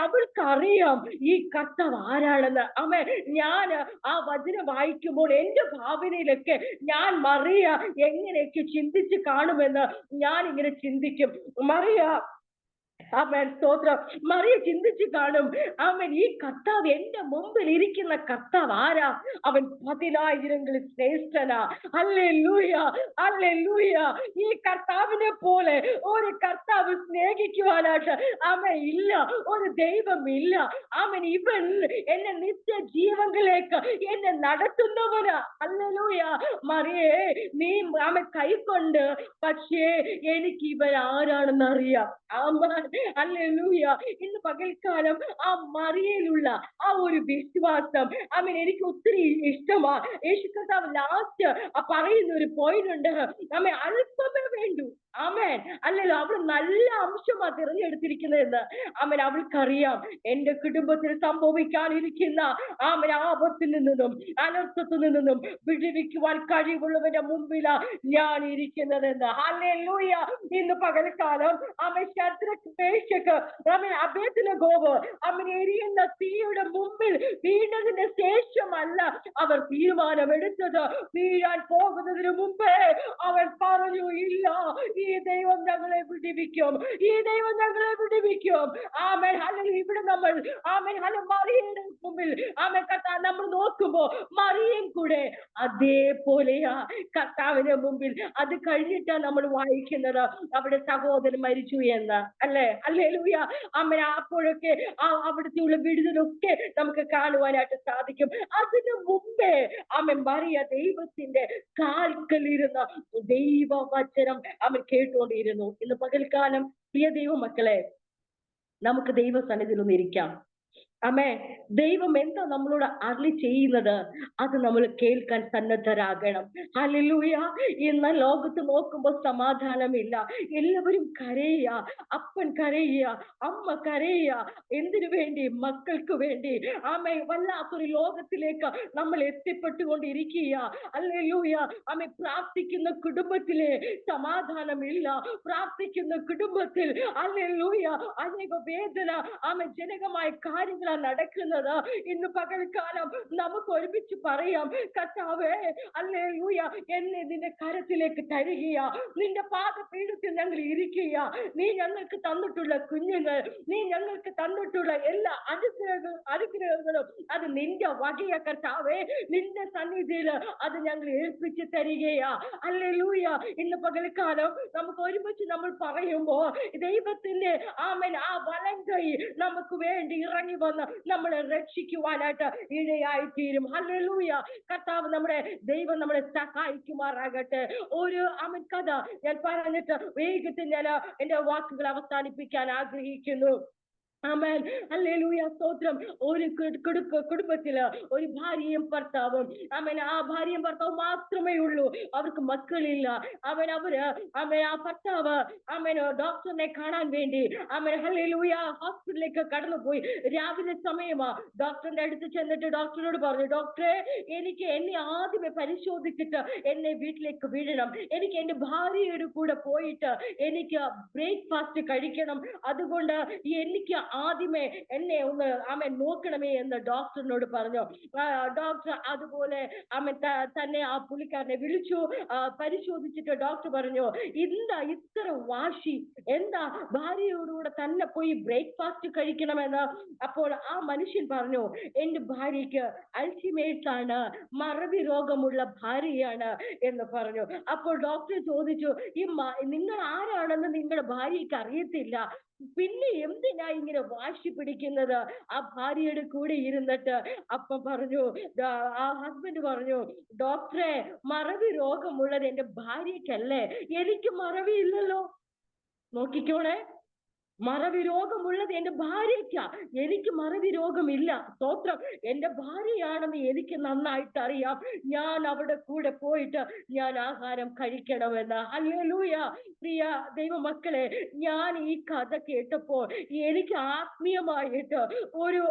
A: അവൾക്കറിയാം ഈ കർത്താവ് ആരാണെന്ന്. ഞാൻ ആ വചനം വായിക്കുമ്പോൾ എന്റെ ഭാവനയിലൊക്കെ ഞാൻ മറിയ എങ്ങനെയൊക്കെ ചിന്തിച്ച് കാണുമെന്ന് ഞാൻ ഇങ്ങനെ ചിന്തിക്കും. മറിയ സ്തോത്രം. മറിയ ചിന്തിച്ചു കാണും, ഈ കർത്താവ് എന്റെ മുമ്പിൽ ഇരിക്കുന്ന കർത്താവ് ആരാ? അവൻ 10,000 ശ്രേഷ്ഠനാ. ഹല്ലേലൂയ. ഹല്ലേലൂയ. ഈ കർത്താവിനെ പോലെ ഒരു കർത്താവ് സ്നേഹിക്കുവാനായിട്ട് ഇല്ല, ഒരു ദൈവം ഇല്ല. ഇവൻ എന്നെ നിത്യ ജീവനിലേക്ക് എന്നെ നടത്തുന്നവനാ. ഹല്ലേലൂയ. മറിയേ, നീ കൈക്കൊണ്ട്, പക്ഷേ എനിക്ക് ഇവൻ ആരാണെന്ന് അറിയാം. ഹല്ലേലൂയ. ഇന്ന് പകൽക്കാലം ആ മറിയയിലുള്ള ആ ഒരു വിശ്വാസം എനിക്ക് ഒത്തിരി ഇഷ്ടമാണ്. യേശു കർത്താവ് ലാസ്റ്റ് പറയുന്ന ഒരു പോയിന്റ് ഉണ്ട്. അല്പമേ വേണ്ടൂ, ആമേൻ. അല്ലല്ലോ, അവൾ നല്ല അംശമാ തിരഞ്ഞെടുത്തിരിക്കുന്നതെന്ന്. ആമേൻ. അവൾക്കറിയാം എന്റെ കുടുംബത്തിൽ സംഭവിക്കാനിരിക്കുന്ന ആമേൻ ആപത്തിൽ നിന്നും അനർത്ഥത്തിൽ നിന്നും വിടുവിക്കുവാൻ കഴിവുള്ളവന്റെ മുമ്പിലാ ഞാൻ ഇരിക്കുന്നതെന്ന്. ഹല്ലേലൂയ. ഇന്ന് പകൽക്കാലം ആമേൻ ശദ്രക്ക്, മേശക്ക്, ആമേൻ അബേദ്നെഗോവ് ആമേൻ എരിയുന്ന തീയുടെ മുമ്പിൽ വീണതിന് ശേഷമല്ല അവർ തീരുമാനമെടുത്തത്. വീഴാൻ പോകുന്നതിന് മുമ്പേ അവൻ പറഞ്ഞു, ഇല്ല, ഈ ദൈവം ഞങ്ങളെ വിടുവിക്കും, ഈ ദൈവം ഞങ്ങളെ വിടുവിക്കും. ആമേൻ. ഹല്ലേലൂയ. ഇവിടെ നമ്മൾ ആമേൻ മറിയയുടെ മുമ്പിൽ ആമേൻ കർത്താവ് നമ്മൾ നോക്കുമ്പോ മറിയയും കൂടെ അതേപോലെയാ കർത്താവിന്റെ മുമ്പിൽ. അത് കഴിഞ്ഞിട്ടാ നമ്മൾ വായിക്കുന്നത് അവിടെ സഹോദരൻ മരിച്ചു എന്ന്, അല്ലേ? ഹല്ലേലൂയ. ആമേൻ. അപ്പോഴൊക്കെ അവിടുത്തെ ഉള്ള വിടുതലൊക്കെ നമുക്ക് കാണുവാനായിട്ട് സാധിക്കും. അതിനു മുമ്പേ ആമേൻ മറിയ ദൈവത്തിന്റെ കാൽക്കലിരുന്ന ദൈവവചനം അവൻ കേട്ടുകൊണ്ടിരുന്നു. ഇന്ന് പകൽക്കാലം പ്രിയ ദൈവമക്കളെ, നമുക്ക് ദൈവസന്നിധിയിൽ ഒന്ന് ഇരിക്കാം. ആമേ. ദൈവം എന്താ നമ്മളോട് അരുളി ചെയ്യുന്നത് അത് നമ്മൾ കേൾക്കാൻ സന്നദ്ധരാകണം. ഹല്ലേലൂയ. ഇന്ന് ലോകത്ത് നോക്കുമ്പോൾ സമാധാനമില്ല. എല്ലാവരും കരയുക, അപ്പൻ കരയുക, അമ്മ കരയുക. എന്തിനു വേണ്ടി? മക്കൾക്ക് വേണ്ടി. ആമേ. വല്ലാത്തൊരു ലോകത്തിലേക്ക് നമ്മൾ എത്തിപ്പെട്ടുകൊണ്ടിരിക്കുക. ഹല്ലേലൂയ. ആമേ. പ്രാർത്ഥിക്കുന്ന കുടുംബത്തിലെ സമാധാനമില്ല. പ്രാർത്ഥിക്കുന്ന കുടുംബത്തിൽ ഹല്ലേലൂയ അനേക വേദന, ആമേ, ജനകമായ കാര്യങ്ങളാണ് നടക്കുന്നത്. ഇന്ന് പകൽക്കാലം നമുക്ക് ഒരുമിച്ച് പറയാം, കർത്താവേ ഹല്ലേലൂയ, എന്നെ നിന്റെ കരത്തിലേക്ക് തരികയ, നിന്റെ പാദപീഠത്തിൽ ഞങ്ങൾ ഇരിക്കുക. നീ ഞങ്ങൾക്ക് തന്നിട്ടുള്ള കുഞ്ഞുങ്ങൾ, നീ ഞങ്ങൾക്ക് തന്നിട്ടുള്ള എല്ലാ അനുഗ്രഹങ്ങളും അത് നിന്റെ വകയ കർത്താവേ. നിന്റെ സന്നിധിയിൽ അത് ഞങ്ങൾ ഏൽപ്പിച്ച് തരികയാ. ഹല്ലേലൂയ. ഇന്ന് പകൽക്കാലം നമുക്ക് ഒരുമിച്ച് നമ്മൾ പറയുമ്പോ ദൈവത്തിന്റെ ആമേൻ ആ വലങ്കൈ നമുക്ക് വേണ്ടി ഇറങ്ങി വന്ന് നമ്മളെ രക്ഷിക്കുവാനായിട്ട് ഇടയായി തീരും. ഹല്ലേലൂയ. കർത്താവ് നമ്മുടെ ദൈവം നമ്മളെ സഹായിക്കുമാറാകട്ടെ. ഒരു ആമേൻ കഥ ഞാൻ പറഞ്ഞിട്ട് വേഗത്തിൽ ഞാൻ എന്റെ വാക്കുകൾ അവസാനിപ്പിക്കാൻ ആഗ്രഹിക്കുന്നു. ആമേൻ. ഹല്ലേലൂയ. സ്തോത്രം. ഒരു കുടുംബത്തില് ഒരു ഭാര്യയും ഭർത്താവും. ആമേൻ. ആ ഭാര്യയും ഭർത്താവും മാത്രമേ ഉള്ളൂ, അവർക്ക് മക്കളില്ല. അവര് ആമേൻ ആ ഭർത്താവ് ആമേൻ ഡോക്ടറിനെ കാണാൻ വേണ്ടി ആമേൻ ഹല്ലേലൂയ ഹോസ്പിറ്റലിലേക്ക് കടന്നുപോയി. രാവിലെ സമയമാ. ഡോക്ടറിന്റെ അടുത്ത് ചെന്നിട്ട് ഡോക്ടറിനോട് പറഞ്ഞു, ഡോക്ടറെ, എനിക്ക് എന്നെ ആദ്യമേ പരിശോധിച്ചിട്ട് എന്നെ വീട്ടിലേക്ക് വിടണം. എനിക്ക് എന്റെ ഭാര്യയുടെ കൂടെ പോയിട്ട് എനിക്ക് ബ്രേക്ക്ഫാസ്റ്റ് കഴിക്കണം. അതുകൊണ്ട് എനിക്ക് ആദ്യമേ എന്നെ ഒന്ന് ആമേൻ നോക്കണമേ എന്ന് ഡോക്ടറിനോട് പറഞ്ഞു. ഡോക്ടർ അതുപോലെ ആമേൻ തന്നെ ആ പുള്ളിക്കാരനെ വിളിച്ചു. പരിശോധിച്ചിട്ട് ഡോക്ടർ പറഞ്ഞു, എന്താ ഇത്ര വാശി, എന്താ ഭാര്യയോടുകൂടെ തന്നെ പോയി ബ്രേക്ക്ഫാസ്റ്റ് കഴിക്കണമെന്ന്. അപ്പോൾ ആ മനുഷ്യൻ പറഞ്ഞു, എന്റെ ഭാര്യയ്ക്ക് അൾഷിമേഴ്സ് ആണ്, മറവി രോഗമുള്ള ഭാര്യയാണ് എന്ന് പറഞ്ഞു. അപ്പോൾ ഡോക്ടർ ചോദിച്ചു, നിങ്ങൾ ആരാണെന്ന് നിങ്ങളുടെ ഭാര്യയ്ക്ക് അറിയത്തില്ല, പിന്നെ എന്തിനാ ഇങ്ങനെ വാശി പിടിക്കുന്നത് ആ ഭാര്യയുടെ കൂടെ ഇരുന്നിട്ട്? അപ്പൊ പറഞ്ഞു, ആ ഹസ്ബൻഡ് പറഞ്ഞു, ഡോക്ടറെ, മറവി രോഗമുള്ളത് എന്റെ ഭാര്യയ്ക്കല്ലേ, എനിക്ക് മറവി ഇല്ലല്ലോ. നോക്കിക്കോണേ, മറവി രോഗമുള്ളത് എന്റെ ഭാര്യയ്ക്കാ, എനിക്ക് മറവി രോഗമില്ല. സ്തോത്രം. എന്റെ ഭാര്യയാണെന്ന് എനിക്ക് നന്നായിട്ട് അറിയാം. ഞാൻ അവിടെ കൂടെ പോയിട്ട് ഞാൻ ആഹാരം കഴിക്കണമെന്ന്. ഹല്ലേലൂയ. പ്രിയ ദൈവമക്കളെ, ഞാൻ ഈ കഥ കേട്ടപ്പോൾ എനിക്ക് ആത്മീയമായിട്ട് ഒരു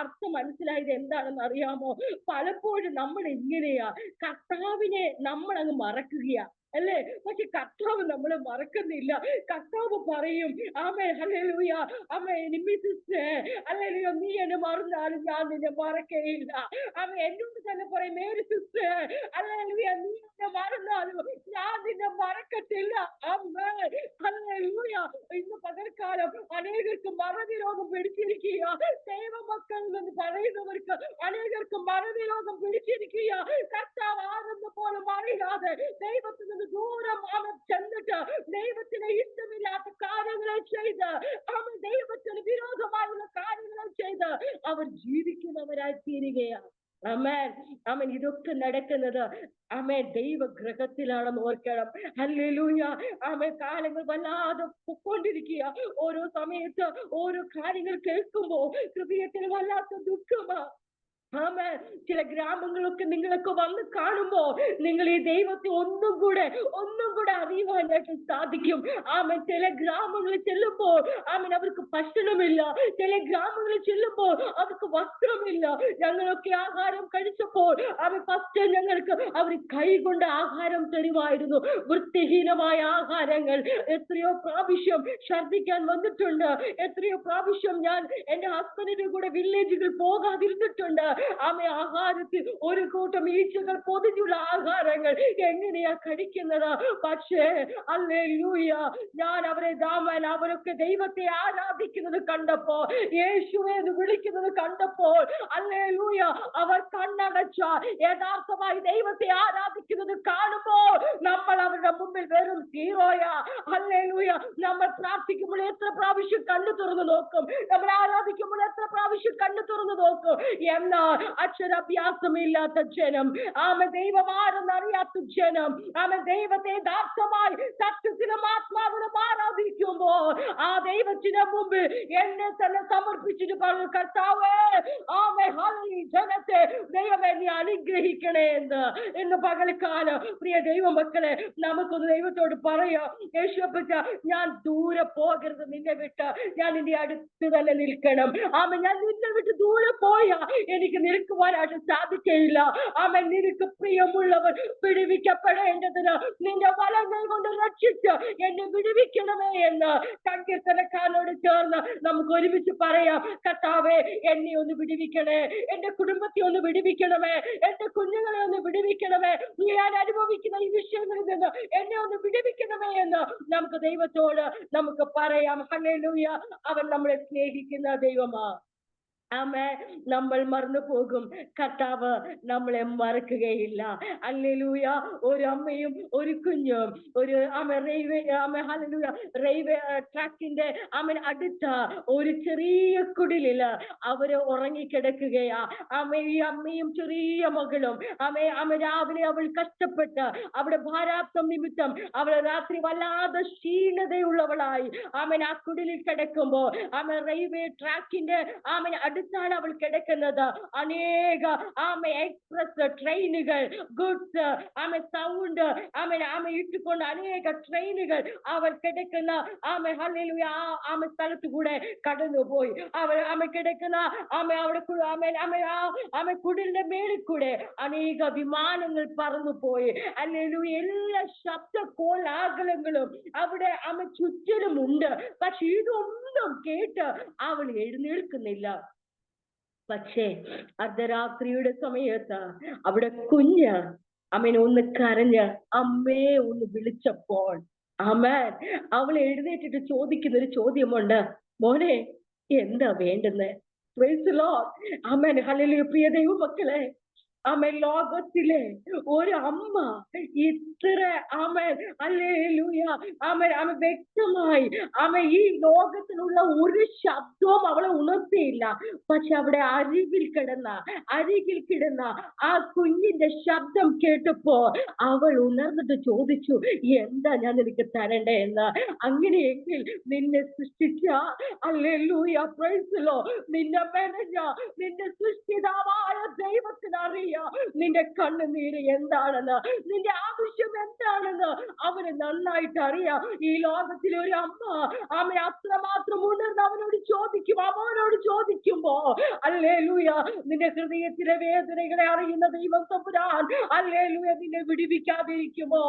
A: അർത്ഥം മനസ്സിലായത് എന്താണെന്ന് അറിയാമോ? പലപ്പോഴും നമ്മൾ ഇങ്ങനെയാ, കർത്താവിനെ നമ്മൾ അങ്ങ് മറക്കുകയാ, അല്ലേ? പക്ഷെ കർത്താവ് നമ്മളെ മറക്കുന്നില്ല. കർത്താവ് പറയും, ആമേ ഹല്ലേലൂയ, ആമേ നിമിസിസ്റ്റേ, ഹല്ലേലൂയ, നീ എന്നെ മറന്നാലും ഞാൻ നിന്നെ മറക്കയില്ല. ആമേ എന്നോട് തന്നെ പറയും, മേരി സിസ്റ്റേ, ഹല്ലേലൂയ, നീ എന്നെ മറന്നാലും ഞാൻ നിന്നെ മറക്കത്തില്ല. ആമേ ഹല്ലേലൂയ. ഇന്ന് പകൽക്കാലം അനേകർക്ക് മറവി രോഗം പിടിച്ചിരിക്കുക. ദൈവമക്കൾ എന്ന് പറയുന്നവർക്ക് അനേകർക്ക് മറവി രോഗം പിടിച്ചിരിക്കുക. കർത്താവ് ആരെന്ന് പോലും അറിയാതെ ദൈവത്തിൽ നിന്ന് ദൂരം അവർ ചെന്നിട്ട് ദൈവത്തിന് ഇഷ്ടമില്ലാത്ത കാര്യങ്ങളെ ചെയ്ത് അവർ ദൈവത്തിന് വിരോധമായുള്ള കാര്യങ്ങളെ ചെയ്ത് അവർ ജീവിക്കുന്നവരായി തീരുകയാണ്. ആമേൻ. ആമേൻ. ഇതൊക്കെ നടക്കുന്നത് ആമേൻ ദൈവഗ്രഹത്തിലാണെന്ന് ഓർക്കണം. ഹല്ലേലൂയ. ആമേൻ. കാലങ്ങൾ വല്ലാതെ പൊക്കൊണ്ടിരിക്കുക. ഓരോ സമയത്ത് ഓരോ കാര്യങ്ങൾ കേൾക്കുമ്പോ ഹൃദയത്തിൽ വല്ലാത്ത ദുഃഖമാ. ആമേൻ. ചില ഗ്രാമങ്ങളൊക്കെ നിങ്ങളൊക്കെ വന്ന് കാണുമ്പോൾ നിങ്ങൾ ഈ ദൈവത്തെ ഒന്നും കൂടെ അറിയുവാനായിട്ട് സാധിക്കും. ആമേൻ. ചില ഗ്രാമങ്ങളിൽ ചെല്ലുമ്പോൾ ആമേൻ അവർക്ക് ഭക്ഷണമില്ല. ചില ഗ്രാമങ്ങളിൽ ചെല്ലുമ്പോൾ അവർക്ക് വസ്ത്രമില്ല. ഞങ്ങളൊക്കെ ആഹാരം കഴിച്ചപ്പോൾ അവർ ഫസ്റ്റ് ഞങ്ങൾക്ക് അവർ കൈകൊണ്ട് ആഹാരം തരുമായിരുന്നു. വൃത്തിഹീനമായ ആഹാരങ്ങൾ. എത്രയോ പ്രാവശ്യം ഛർദ്ദിക്കാൻ വന്നിട്ടുണ്ട്. എത്രയോ പ്രാവശ്യം ഞാൻ എന്റെ ഹസ്ബൻഡിന്റെ കൂടെ വില്ലേജുകൾ പോകാതിരുന്നിട്ടുണ്ട്. ആമേ, ആഹാരത്തിൽ ഒരു കൂട്ടം ഈച്ചകൾ പൊതിഞ്ഞുള്ള ആഹാരങ്ങൾ എങ്ങനെയാ കഴിക്കുന്നത്? പക്ഷേ ഹല്ലേലൂയ, ഞാൻ അവരൊക്കെ ദൈവത്തെ ആരാധിക്കുന്നത് കണ്ടപ്പോൾ, യേശുവേ എന്ന് വിളിക്കുന്നത് കണ്ടപ്പോൾ, ഹല്ലേലൂയ, അവർ കണ്ണടച്ച യഥാർത്ഥമായി ദൈവത്തെ ആരാധിക്കുന്നത് കാണുമ്പോൾ നമ്മൾ അവരുടെ മുമ്പിൽ വെറും സീറോയാ. ഹല്ലേലൂയ, നമ്മൾ പ്രാർത്ഥിക്കുമ്പോൾ എത്ര പ്രാവശ്യം കണ്ണു തുറന്നു നോക്കും, നമ്മൾ ആരാധിക്കുമ്പോൾ എത്ര പ്രാവശ്യം കണ്ണു തുറന്നു നോക്കും. എന്നാൽ അക്ഷരാഭ്യാസമില്ലാത്ത ജനം, ആമേ, ദൈവമാരെന്നറിയാത്ത ജനം, ആമേ, ദൈവത്തെ യഥാർത്ഥമായി സത്യത്തിലും ആത്മാവിലും ആരാധിക്കുമ്പോൾ ആ ദൈവത്തിന് മുമ്പിൽ എന്നെ തന്നെ സമർപ്പിച്ചിട്ട് പറഞ്ഞു, കർത്താവേ, ആമേ, ഹല്ലേലൂയ, ജനത്തെ ദൈവമേ നീ അനുഗ്രഹിക്കണേ എന്ന് പകൽക്കാലം പ്രിയ ദൈവമക്കളെ നമുക്കൊന്ന് ദൈവത്തോട് പറയാം. യേശുപ്പച്ച, ഞാൻ ദൂരെ പോകരുത്, നിന്നെ വിട്ട് ഞാൻ നിന്റെ അടുത്ത് തന്നെ നിൽക്കണം. ആമേ, ഞാൻ നിന്നെ വിട്ട് ദൂരെ പോയാ എനിക്ക് നിൽക്കുവാനായിട്ട് സാധിക്കയില്ല. ആമേൻ. നിനക്ക് പ്രിയമുള്ളവർ വിടുവിക്കപ്പെടേണ്ടതിന് നിന്റെ വലങ്ങൾ കൊണ്ട് രക്ഷിച്ച് എന്നെ വിടുവിക്കണമേ എന്ന് സങ്കീർത്തനക്കാരനോട് ചേർന്ന് നമുക്ക് ഒരുമിച്ച് പറയാം. കർത്താവേ, എന്നെ ഒന്ന് വിടുവിക്കണേ, എന്റെ കുടുംബത്തെ ഒന്ന് വിടുവിക്കണമേ, എന്റെ കുഞ്ഞുങ്ങളെ ഒന്ന് വിടുവിക്കണമേ, ഞാൻ അനുഭവിക്കുന്ന ഈ വിഷയങ്ങളിൽ നിന്ന് എന്നെ ഒന്ന് വിടുവിക്കണമേ എന്ന് നമുക്ക് ദൈവത്തോട് നമുക്ക് പറയാം. ഹല്ലേലൂയ, അവൻ നമ്മളെ സ്നേഹിക്കുന്ന ദൈവമാ. ആമേ, നമ്മൾ മറന്നു പോകും, കർത്താവ് നമ്മളെ മറക്കുകയില്ല. ഹല്ലേലൂയ. ഒരു അമ്മയും ഒരു കുഞ്ഞും ഒരു റെയിൽവേ ട്രാക്കിന്റെ അടുത്ത ഒരു ചെറിയ കുടിലില് അവര് ഉറങ്ങിക്കിടക്കുകയാ. ഈ അമ്മയും ചെറിയ മകളും രാവിലെ അവൾ കഷ്ടപ്പെട്ട് അവിടെ ഭാരാപ്തം നിമിത്തം അവൾ രാത്രി വല്ലാതെ ക്ഷീണതയുള്ളവളായി ആ കുടിലിൽ കിടക്കുമ്പോ റെയിൽവേ ട്രാക്കിന്റെ അടുത്താണ് അവൾ കിടക്കുന്നത്. അനേക എക്സ്പ്രസ് ട്രെയിനുകൾ, ഗുഡ്സ് സൗണ്ട് ഇട്ടുകൊണ്ട് അനേക ട്രെയിനുകൾ അവൾ കിടക്കുന്ന സ്ഥലത്ത് കൂടെ കടന്നുപോയി. അവൾ കിടക്കുന്ന അവിടെ കുടിലിന്റെ മേളിൽ കൂടെ അനേക വിമാനങ്ങൾ പറന്നുപോയി. ഹല്ലേലൂയ, എല്ലാ ശബ്ദ കോലാഹലങ്ങളും അവിടെ ചുറ്റിലുമുണ്ട്. പക്ഷെ ഇതൊന്നും കേട്ട് അവൾ എഴുന്നേൽക്കുന്നില്ല. പക്ഷേ അർദ്ധരാത്രിയുടെ സമയത്ത് അവിടെ കുഞ്ഞ് ഒന്ന് കരഞ്ഞ് അമ്മേ ഒന്ന് വിളിച്ചപ്പോൾ അവൾ എഴുന്നേറ്റിട്ട് ചോദിക്കുന്ന ഒരു ചോദ്യമുണ്ട്, മോനെ എന്താ വേണ്ടുന്നേ? Praise the Lord. Amen. Hallelujah. പ്രിയ ദൈവമക്കളെ, ലോകത്തിലെ ഒരു അമ്മ ഇത്ര ഹല്ലേലൂയ വ്യക്തമായി ഈ ലോകത്തിലുള്ള ഒരു ശബ്ദവും അവളെ ഉണർത്തിയില്ല. പക്ഷെ അവിടെ അരികിൽ കിടന്ന ആ കുഞ്ഞിന്റെ ശബ്ദം കേട്ടപ്പോ അവൾ ഉണർന്നിട്ട് ചോദിച്ചു, എന്താ ഞാൻ നിനക്ക് തരണ്ടേ എന്ന്. അങ്ങനെയെങ്കിൽ നിന്നെ സൃഷ്ടിച്ച ഹല്ലേലൂയ പ്രൈസ് ദി ലോർഡ്, നിന്നെ മെനഞ്ഞ നിന്റെ സൃഷ്ടിതാവായ ദൈവത്തിന് അറിയാം നിന്റെ കണ്ണുനീര് എന്താണെന്ന്, നിന്റെ ആവശ്യം എന്താണെന്ന് അവന് നന്നായിട്ട് അറിയാം. ഈ ലോകത്തിലെ ഒരു അമ്മ അത്രമാത്രം ഉണർന്ന് അവനോട് ചോദിക്കുമ്പോ ഹല്ലേലൂയ, നിന്റെ ഹൃദയത്തിലെ വേദനകളെ അറിയുന്ന ദൈവം തമ്പുരാൻ ഹല്ലേലൂയ നിന്നെ വിടുവിക്കാതിരിക്കുമോ?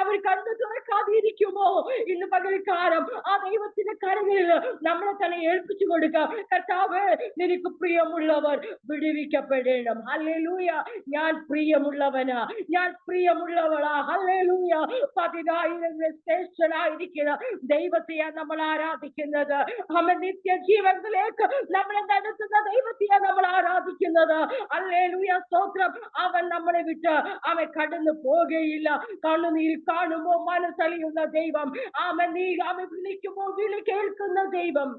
A: അവർ കണ്ണു തുറക്കാതിരിക്കുമോ? ഇന്ന് പകൽക്കാലം ആ ദൈവത്തിന്റെ കരങ്ങളിൽ നമ്മളെ തന്നെ ഏൽപ്പിച്ചു കൊടുക്കാം. കർത്താവേ, നിനക്ക് പ്രിയമുള്ളവർ വിടുവിക്കപ്പെടണം. ഹല്ലേലൂയ. ഞാൻ പ്രിയമുള്ളവനാ, ഞാൻ പ്രിയമുള്ളവളാ. ഹല്ലേലൂയ. 10,000 ശ്രേഷ്ഠനായിരിക്കുന്ന ദൈവത്തെയാ നമ്മൾ ആരാധിക്കുന്നത്. നിത്യജീവനിലേക്ക് നമ്മളെ നടത്തുന്ന ദൈവത്തെയാ നമ്മൾ ആരാധിക്കുന്നത്. ഹല്ലേലൂയ. സ്തോത്രം. അവൻ നമ്മളെ വിട്ട് കടന്നു പോകുകയില്ല. കണ്ണുനീര് കാണുമ്പോ മനസ്സലിയുന്ന ദൈവം, നീ വിളിക്കുമ്പോ വിളി കേൾക്കുന്ന ദൈവം.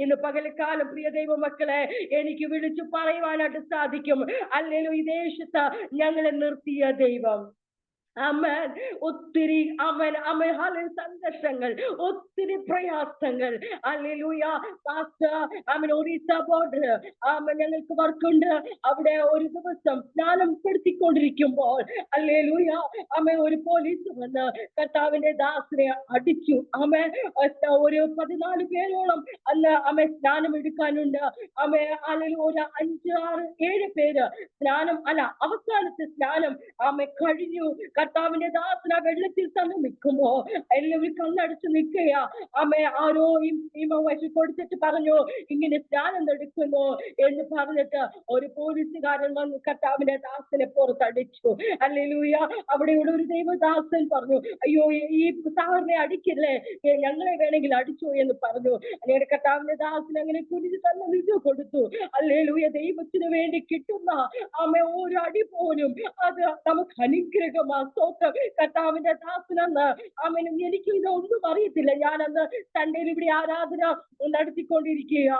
A: ഇന്ന് പകൽക്കാലം പ്രിയ ദൈവമക്കളെ, എനിക്ക് വിളിച്ചു പറയുവാനായിട്ട് സാധിക്കും, ഹല്ലേലൂയ, ഈ ദേശത്ത് ഞങ്ങളെ നിർത്തിയ ദൈവം, അമേൻ. ഒത്തിരി അവൻ അവൻ ഹല്ലേലൂയ സംഘർഷങ്ങൾ, ഒത്തിരി പ്രയാസങ്ങൾ. ഹല്ലേലൂയ. പാസ്റ്റർ അവൻ ഒറീസ ബോർഡർ ഞങ്ങൾക്ക് വർക്കുണ്ട്. അവിടെ ഒരു ദിവസം സ്നാനം പെടുത്തിക്കൊണ്ടിരിക്കുമ്പോൾ ഹല്ലേലൂയ ഒരു പോലീസ് വന്ന് കർത്താവിന്റെ ദാസനെ അടിച്ചു. ഒരു 14 പേരോളം അന്ന് സ്നാനം എടുക്കാനുണ്ട്. അല്ലെങ്കിൽ ഒരു 5, 6, 7 പേര് സ്നാനം അവസാനത്തെ സ്നാനം കഴിഞ്ഞു. കർത്താവിന്റെ ദാസന വെള്ളത്തിൽ തന്നെ നിൽക്കുമ്പോ എല്ലാവരും കണ്ണടച്ച് നിൽക്കുക. ആരോ ഈ കൊടുത്തിട്ട് പറഞ്ഞു, ഇങ്ങനെ സ്നാനം എടുക്കുന്നു എന്ന് പറഞ്ഞിട്ട് ഒരു പോലീസുകാരൻ വന്ന് കർത്താവിന്റെ ദാസനെ പുറത്തടിച്ചു. ഹല്ലേലൂയ. അവിടെയുള്ള ഒരു ദൈവദാസൻ പറഞ്ഞു, അയ്യോ ഈ സാറിനെ അടിക്കില്ലേ, ഞങ്ങളെ വേണമെങ്കിൽ അടിച്ചോ എന്ന് പറഞ്ഞു. അങ്ങനെ കർത്താവിന്റെ ദാസൻ അങ്ങനെ കുനിഞ്ഞു തന്നെ നിന്നു കൊടുത്തു. ഹല്ലേലൂയ. ദൈവത്തിന് വേണ്ടി കിട്ടുന്ന ഒരു അടി പോലും അത് നമുക്ക് അനുഗ്രഹമാ. സ്തോത്രം. കർത്താവിന്റെ ദാസനെന്ന് എനിക്ക് ഇതൊന്നും അറിയത്തില്ല. ഞാനന്ന് സൺഡേയിൽ ഇവിടെ ആരാധന നടത്തിക്കൊണ്ടിരിക്കുക.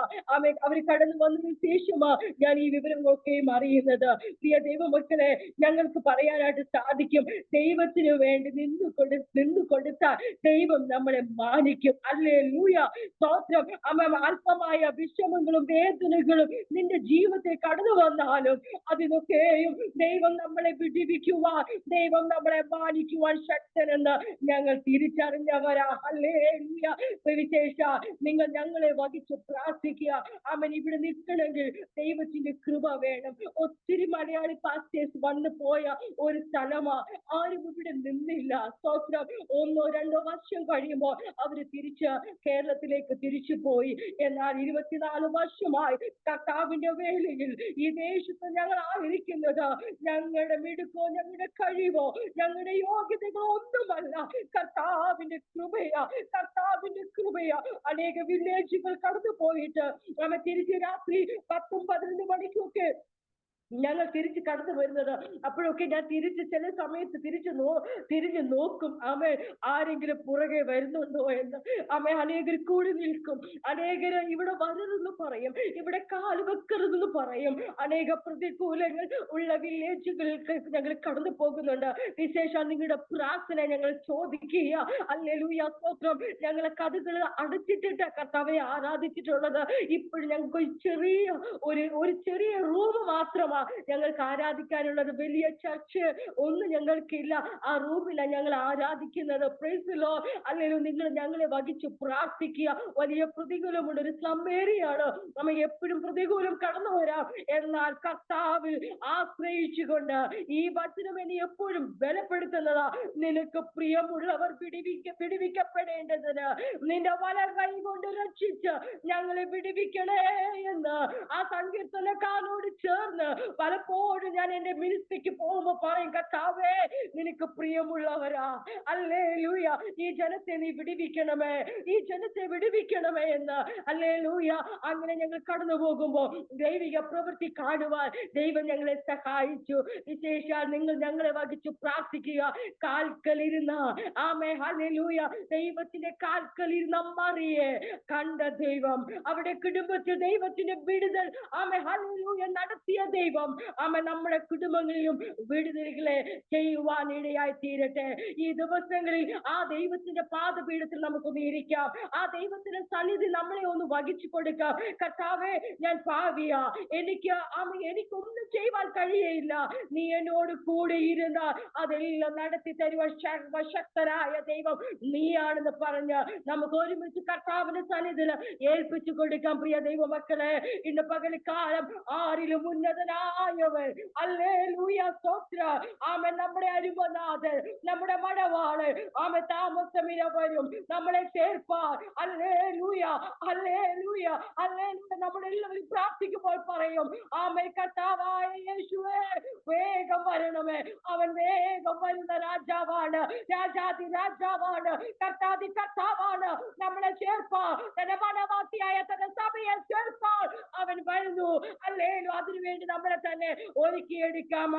A: അവര് കടന്നു വന്നതിന് ശേഷമാ ഞാൻ ഈ വിവരങ്ങളൊക്കെയും അറിയുന്നത്. പ്രിയ ദൈവമക്കളെ, ഞങ്ങൾക്ക് പറയാനായിട്ട് സാധിക്കും, ദൈവത്തിന് വേണ്ടി നിന്നു കൊടുത്താൽ ദൈവം നമ്മളെ മാനിക്കും. ഹല്ലേലൂയ. സ്തോത്രം. അല്പമായ വിഷമങ്ങളും വേദനകളും നിന്റെ ജീവിതത്തിൽ കടന്നു വന്നാലും അതിനൊക്കെയും ദൈവം നമ്മളെ വിടിവിക്കുവാൻ, ദൈവം നമ്മളെ മാനിക്കുവാൻ ശക്തനെന്ന് ഞങ്ങൾ തിരിച്ചറിഞ്ഞവരാ. ഹല്ലേലൂയ. വിശേഷ നിങ്ങൾ ഞങ്ങളെ വഹിച്ച് പ്രാർത്ഥിക്കുക. ഇവിടെ നിൽക്കണമെങ്കിൽ ദൈവത്തിന്റെ കൃപ വേണം. ഒത്തിരി മലയാളി പാസ്റ്റേഴ്സ് വന്നു പോയ ഒരു സ്ഥലമാ. ആരും ഇവിടെ നിന്നില്ല. സ്തോത്രം. 1, 2 വർഷം കഴിയുമ്പോൾ അവര് കേരളത്തിലേക്ക് തിരിച്ചു പോയി. എന്നാൽ 24 വർഷമായി കർത്താവിന്റെ വേലയിൽ ഈ ദേശത്ത് ഞങ്ങൾ ആയിരിക്കുന്നത് ഞങ്ങളുടെ മിടുക്കോ ഞങ്ങളുടെ കഴിവോ ഞങ്ങളുടെ യോഗ്യതകളോ ഒന്നുമല്ല, കർത്താവിന്റെ കൃപയാ. കർത്താവിന്റെ കൃപയാ. അനേക വില്ലേജുകൾ കടന്നു പോയിട്ട് തിരിച്ച് രാത്രി 10, 12 മണിക്കൊക്കെ ഞങ്ങൾ തിരിച്ച് കടന്നു വരുന്നത്. അപ്പോഴൊക്കെ ഞാൻ ചില സമയത്ത് തിരിഞ്ഞു നോക്കും. ആരെങ്കിലും പുറകെ വരുന്നുണ്ടോ എന്ന്. അനേകർ കൂടി നിൽക്കും. അനേകര് ഇവിടെ വരരുതെന്ന് പറയും, ഇവിടെ കാല് വെക്കരുതെന്ന് പറയും. അനേക പ്രതികൂലങ്ങൾ ഉള്ള വില്ലേജുകൾക്ക് ഞങ്ങൾ കടന്നു പോകുന്നുണ്ട്. വിശേഷം നിങ്ങളുടെ പ്രാർത്ഥന ഞങ്ങൾ ചോദിക്കുക. ഹല്ലേലൂയ. സ്തോത്രം. ഞങ്ങളെ കഥകൾ അടച്ചിട്ടിട്ട് കർത്താവെ ആരാധിച്ചിട്ടുള്ളത്. ഇപ്പോഴും ഞങ്ങൾക്ക് ഒരു ചെറിയ റൂം മാത്രമാണ് ഞങ്ങൾക്ക് ആരാധിക്കാനുള്ളത്. വലിയ ചർച്ച് ഒന്നും ഞങ്ങൾക്കില്ല. ആ റൂമിലാണ് ഞങ്ങൾ ആരാധിക്കുന്നത്. Price the Lord. അല്ലെങ്കിൽ നിങ്ങൾ ഞങ്ങളെ വഹിച്ച് പ്രാർത്ഥിക്കുക. വലിയ പ്രതികൂലമുണ്ട്. ഒരു സ്ലം ഏരിയയാണ്. എപ്പോഴും പ്രതികൂലം കടന്നു വരാം. എന്നാൽ കർത്താവിൽ ആശ്രയിച്ചുകൊണ്ട് ഈ വചനം എന്നെ എപ്പോഴും ബലപ്പെടുത്തുന്നതാ. നിനക്ക് പ്രിയമുള്ളവർ വിടുവിക്കപ്പെടേണ്ടതിന് നിന്റെ വലം കൈ കൊണ്ട് രക്ഷിച്ച് ഞങ്ങളെ വിടുവിക്കണേ എന്ന് ആ സങ്കീർത്തനക്കാരോട് ചേർന്ന് പലപ്പോഴും ഞാൻ എന്റെ മിനിസ്ട്രിക്ക് പോകുമ്പോ പറയും, കർത്താവേ നിനക്ക് പ്രിയമുള്ളവരാ. ഹല്ലേലൂയ. ഈ ജനത്തെ നീ വിടുവിക്കണമേ, ഈ ജനത്തെ വിടുവിക്കണമേ എന്ന്. ഹല്ലേലൂയ. അങ്ങനെ ഞങ്ങൾ കടന്നു പോകുമ്പോ ദൈവിക പ്രവൃത്തി കാണുവാൻ ദൈവം ഞങ്ങളെ സഹായിച്ചു. വിശേഷാൽ നിങ്ങൾ ഞങ്ങളെ വഹിച്ചു പ്രാർത്ഥിക്കുക. കാൽക്കലിരുന്ന ഹല്ലേലൂയ ദൈവത്തിന്റെ കാൽക്കലിരുന്ന മറിയെ കണ്ട ദൈവം, അവിടെ കുടുംബത്തിൽ ദൈവത്തിന്റെ വിടുതൽ ഹല്ലേലൂയ നടത്തിയ ദൈവം നമ്മുടെ കുടുംബങ്ങളിലും വിടുതലുകളെ ചെയ്യുവാൻ ഇടയായി തീരട്ടെ. ഈ ദിവസങ്ങളിൽ ആ ദൈവത്തിന്റെ പാദപീഠത്തിൽ നമുക്കൊന്ന് ഇരിക്കാം. ആ ദൈവത്തിന്റെ സന്നിധി നമ്മളെ ഒന്ന് വഹിച്ചു കൊടുക്കാം. കർത്താവേ, ഞാൻ പാപിയാ, എനിക്കൊന്നും ചെയ്യുവാൻ കഴിയയില്ല. നീ എന്നോട് കൂടെ ഇരുന്ന അതെല്ലാം നടത്തി തരുവാൻ സർവശക്തനായ ദൈവം നീയാണെന്ന് പറഞ്ഞ് നമുക്ക് ഒരുമിച്ച് കർത്താവിന്റെ സന്നിധിയിൽ ഏൽപ്പിച്ചു കൊടുക്കാം. പ്രിയ ദൈവമക്കളെ, ഇന്ന് പകൽക്കാലം ആരിലും ഉന്നതനായവൻ ഹല്ലേലൂയ സ്തോത്രം. നമ്മുടെ അരുമനാഥൻ, നമ്മുടെ മണവാളൻ താമസമിരവരും നമ്മളെ ചേർപ്പാൻ. Hallelujah hallelujah hallelujah. നമ്മളെല്ലാവരും പ്രാർത്ഥിക്കുമ്പോൾ പറയും, കർത്താവായ യേശുവേ വേഗം വരണമേ. അവൻ വേഗം വരുന്ന രാജാവാണ്, രാജാതി രാജാവാണ്, കർത്താതി കർത്താവാണ്. നമ്മളെ ചേർപ്പാൻ, തന്റെ മണവാട്ടിയായ തന്റെ സഭയെ ചേർപ്പാൻ അവൻ വരുന്നു. ഹല്ലേലൂയ. അതിനുവേണ്ടി നമ്മളെ തന്നെ ഒരുക്കിയെടുക്കാം.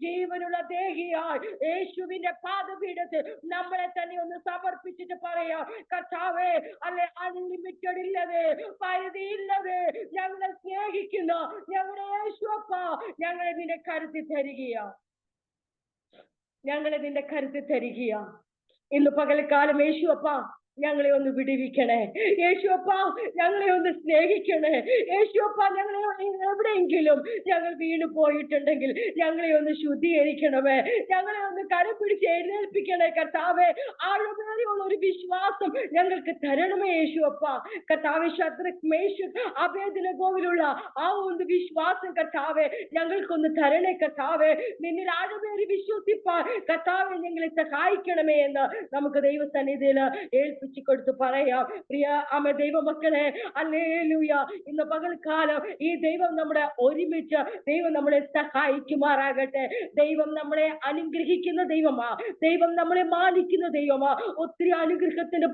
A: ജീവനുള്ള ദേഹിയായി യേശുവിന്റെ പാദപീഠത്തിൽ നമ്മളെ തന്നെ ഒന്ന് സമർപ്പിച്ചിട്ട് പറയാം, കർത്താവേ, അൺലിമിറ്റഡ് ഇല്ലവേ, പരിധിയില്ലവേ, ഞങ്ങളെ സ്നേഹിക്കുന്ന ഞങ്ങളുടെ യേശുവപ്പ ഞങ്ങളെ നിന്റെ കരുത്തി തരികയാ. ഞങ്ങളെ നിന്റെ കരുത്തിൽ തരികയാ. ഇന്ന് പകൽക്കാലം യേശുവപ്പ ഞങ്ങളെ ഒന്ന് വിടുവിക്കണേ. യേശുവപ്പ ഞങ്ങളെ ഒന്ന് സ്നേഹിക്കണേ. യേശുവപ്പ ഞങ്ങളെ എവിടെയെങ്കിലും ഞങ്ങൾ വീണു പോയിട്ടുണ്ടെങ്കിൽ ഞങ്ങളെ ഒന്ന് ശുദ്ധീകരിക്കണമേ. ഞങ്ങളെ ഒന്ന് കരം പിടിച്ച് എഴുന്നേൽപ്പിക്കണേ കർത്താവേ. ആഴമേറിയുള്ള ഒരു വിശ്വാസം ഞങ്ങൾക്ക് തരണമേ യേശുവപ്പ. കർത്താവേ, ശദ്രക് മേശക് അബേദ്നെഗോവിലുള്ള ആ ഒരു വിശ്വാസം കർത്താവേ ഞങ്ങൾക്കൊന്ന് തരണേ കർത്താവേ. നിന്നിൽ ആഴമേറി വിശ്വസിപ്പാൻ കർത്താവെ ഞങ്ങളെ സഹായിക്കണമേ എന്ന് നമുക്ക് ദൈവസന്നിധിയിൽ ഏൽപ്പിച്ചു കൊടുത്ത് പറയാം. പ്രിയ ദൈവമക്കളെ, ഹല്ലേലൂയ. ഇന്ന് പകൽക്കാലം ഈ ദൈവം നമ്മുടെ ഒരുമിച്ച് ദൈവം നമ്മളെ സഹായിക്കുമാറാകട്ടെ. ദൈവം നമ്മളെ അനുഗ്രഹിക്കുന്ന ദൈവമാ. ദൈവം നമ്മളെ മാനിക്കുന്ന ദൈവമാ. ഒത്തിരി അനുഗ്രഹത്തിന്റെ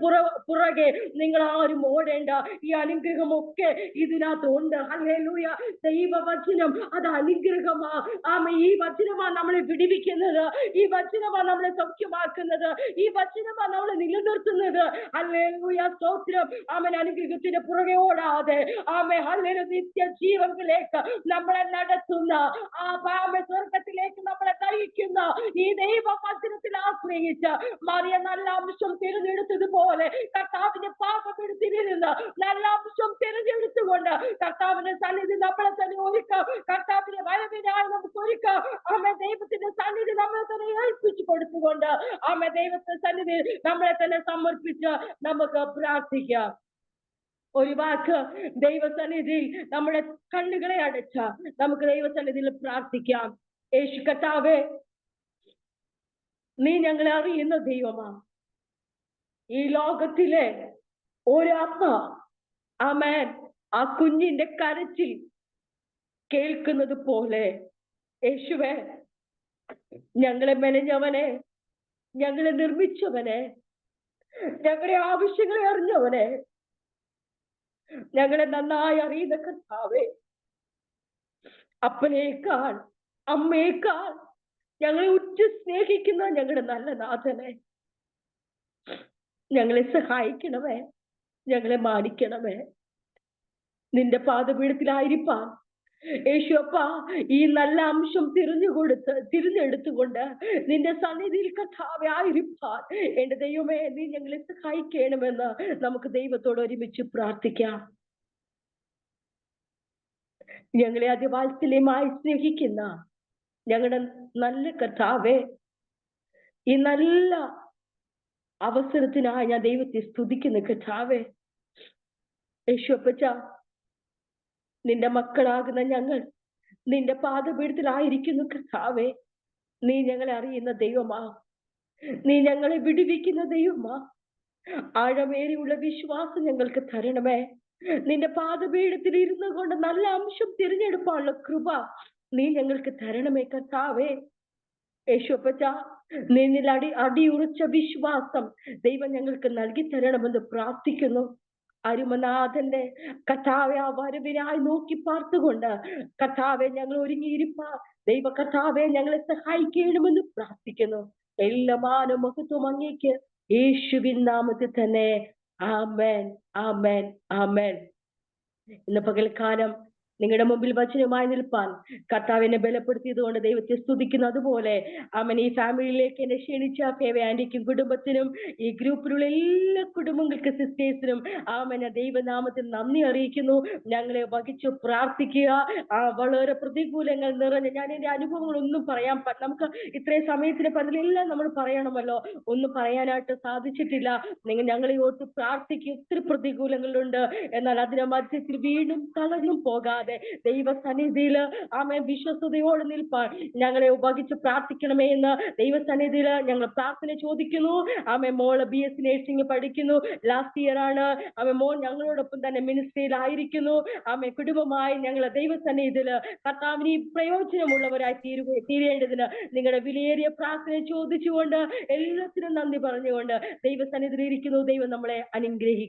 A: പുറകെ നിങ്ങൾ ആരും ഓടേണ്ട. ഈ അനുഗ്രഹമൊക്കെ ഇതിനകത്ത് ഉണ്ട്. ഹല്ലേലൂയ. ദൈവവചനം അത് അനുഗ്രഹമാ. ഈ വചനമാ നമ്മളെ വിടിവിക്കുന്നത്. ഈ വചനമാ നമ്മളെ സൗഖ്യമാക്കുന്നത്. ഈ വചനമാ നമ്മളെ നിലനിർത്തുന്നത്. ഹല്ലേലൂയ, സ്തോത്രം. അനുഗ്രഹത്തിന്റെ പുറകെ ഓടാതെ ഹല്ലേലൂയ, നിത്യ ജീവനിലേക്ക് നമ്മളെ നടത്തുന്ന സ്വർഗത്തിലേക്ക് നമ്മളെ നയിക്കുന്ന ഈ ദൈവവചനത്തിൽ ആശ്രയിച്ച് മറിയ നല്ല അംശം തിരഞ്ഞെടുത്തതുപോലെ കർത്താവിന്റെ പാപപ്പെടുത്തിയിരുന്ന നല്ല അംശം തിരഞ്ഞെടുത്തുകൊണ്ട് കർത്താവിന്റെ സന്നിധി നമ്മളെ തന്നെ ഒരുക്കാം. കർത്താവിന്റെ വരവിനായി നമുക്ക് ഒരുക്കാം. ദൈവത്തിന്റെ സന്നിധി നമ്മളെ തന്നെ ഏൽപ്പിച്ചു കൊടുത്തുകൊണ്ട് ദൈവത്തിന്റെ സന്നിധി നമ്മളെ തന്നെ സമർപ്പിച്ച് നമുക്ക് പ്രാർത്ഥിക്കാം. ഒരു വാക്ക് ദൈവസന്നിധിയിൽ നമ്മുടെ കണ്ണുകളെ അടച്ച നമുക്ക് ദൈവസന്നിധിയിൽ പ്രാർത്ഥിക്കാം. യേശു കർത്താവേ, നീ ഞങ്ങളെ അറിയുന്ന ദൈവമാ. ഈ ലോകത്തിലെ ഒരമ്മ ആ കുഞ്ഞിന്റെ കരച്ചിൽ കേൾക്കുന്നത് പോലെ യേശുവേ, ഞങ്ങളെ മെനഞ്ഞവനെ, ഞങ്ങളെ നിർമ്മിച്ചവനെ, ഞങ്ങളുടെ ആവശ്യങ്ങളെ അറിഞ്ഞവനെ, ഞങ്ങളെ നന്നായി അറിയുന്ന കർത്താവേ, അപ്പനേക്കാൾ അമ്മയേക്കാൾ ഞങ്ങളെ ഉറ്റ സ്നേഹിക്കുന്ന ഞങ്ങളുടെ നല്ല നാഥനെ, ഞങ്ങളെ സഹായിക്കണമേ, ഞങ്ങളെ മാനിക്കണമേ. നിന്റെ പാദപീഠത്തിലായിരിക്കാൻ യേശുവപ്പ ഈ നല്ല അംശം തിരഞ്ഞെടുത്തുകൊണ്ട് നിന്റെ സന്നിധിയിൽ കർത്താവേ ആയിരിക്കാൻ എന്റെ ദൈവമേ, നീ ഞങ്ങളെ സഹായിക്കണമെന്ന് നമുക്ക് ദൈവത്തോട് ഒരുമിച്ച് പ്രാർത്ഥിക്കാം. ഞങ്ങളെ അതിവാത്സല്യമായി സ്നേഹിക്കുന്ന ഞങ്ങളുടെ നല്ല കർത്താവേ, ഈ നല്ല അവസരത്തിനായി ഞാൻ ദൈവത്തെ സ്തുതിക്കുന്ന കർത്താവേ. യേശുവപ്പച്ച, നിന്റെ മക്കളാകുന്ന ഞങ്ങൾ നിന്റെ പാദപീഠത്തിലായിരിക്കുന്നു കർത്താവേ. നീ ഞങ്ങളെ അറിയുന്ന ദൈവമാ. നീ ഞങ്ങളെ വിടുവിക്കുന്ന ദൈവമാ. ആഴമേറിയുള്ള വിശ്വാസം ഞങ്ങൾക്ക് തരണമേ. നിന്റെ പാദപീഠത്തിൽ ഇരുന്നു കൊണ്ട് നല്ല അംശം തിരഞ്ഞെടുപ്പാനുള്ള കൃപ നീ ഞങ്ങൾക്ക് തരണമേ കർത്താവേ. യേശുവപ്പച്ച, നിന്നിൽ അടിയുറച്ച വിശ്വാസം ദൈവം ഞങ്ങൾക്ക് നൽകി തരണമെന്ന് പ്രാർത്ഥിക്കുന്നു. അരുമനാഥന്റെ കർത്താവെ ആ വരവിനായി നോക്കി പാർത്തുകൊണ്ട് കർത്താവെ ഞങ്ങൾ ഒരുങ്ങിയിരിപ്പാ. ദൈവ കർത്താവെ ഞങ്ങളെ സഹായിക്കണമെന്ന് പ്രാർത്ഥിക്കുന്നു. എല്ലാ മാനവും മഹത്വവും അങ്ങേക്ക് യേശുവിൻ നാമത്തിൽ തന്നെ. ആമേൻ, ആമേൻ, ആമേൻ. ഇന്ന് പകൽക്കാലം നിങ്ങളുടെ മുമ്പിൽ വചനമായി നിൽപ്പാൻ കർത്താവിനെ ബലപ്പെടുത്തിയത് കൊണ്ട് ദൈവത്തെ സ്തുതിക്കുന്നു. അതുപോലെ ഈ ഫാമിലിയിലേക്ക് എന്നെ ക്ഷണിച്ച ഫേവ ആന്റിക്കും കുടുംബത്തിനും ഈ ഗ്രൂപ്പിലുള്ള എല്ലാ കുടുംബങ്ങൾക്ക് സിസ്റ്റേഴ്സിനും ദൈവനാമത്തിൽ നന്ദി അറിയിക്കുന്നു. ഞങ്ങളെ വഹിച്ചു പ്രാർത്ഥിക്കുക. വളരെ പ്രതികൂലങ്ങൾ നിറഞ്ഞ ഞാൻ എന്റെ അനുഭവങ്ങളൊന്നും പറയാൻ നമുക്ക് ഇത്രയും സമയത്തിന് പറഞ്ഞെല്ലാം നമ്മൾ പറയണമല്ലോ, ഒന്നും പറയാനായിട്ട് സാധിച്ചിട്ടില്ല. ഞങ്ങളെ ഓർത്ത് പ്രാർത്ഥിക്കുക. ഒത്തിരി പ്രതികൂലങ്ങളുണ്ട്. എന്നാൽ അതിന്റെ മധ്യത്തിൽ വീണ്ടും തളർന്നും പോകാതെ ദൈവസന്നിധിയിൽ വിശ്വസ്തയോടെ നിൽപ്പാൻ ഞങ്ങളെ ഉപയോഗിച്ച് പ്രാർത്ഥിക്കണമേ എന്ന് ദൈവസന്നിധിയിൽ ഞങ്ങൾ പ്രാർത്ഥന ചോദിക്കുന്നു. മോള് BSc നഴ്സിംഗ് പഠിക്കുന്നു, ലാസ്റ്റ് ഇയർ ആണ്. മോൻ ഞങ്ങളോടൊപ്പം തന്നെ മിനിസ്ട്രിയിലായിരിക്കുന്നു. കുടുംബമായി ഞങ്ങൾ ദൈവസന്നിധിയിൽ കർത്താവിന് പ്രയോജനമുള്ളവരായി തീരേണ്ടതിന് നിങ്ങളുടെ വിലയേറിയ പ്രാർത്ഥന ചോദിച്ചുകൊണ്ട് എല്ലാത്തിനും നന്ദി പറഞ്ഞുകൊണ്ട് ദൈവസന്നിധിയിൽ ഇരിക്കുന്നു. ദൈവം നമ്മളെ അനുഗ്രഹിക്കും.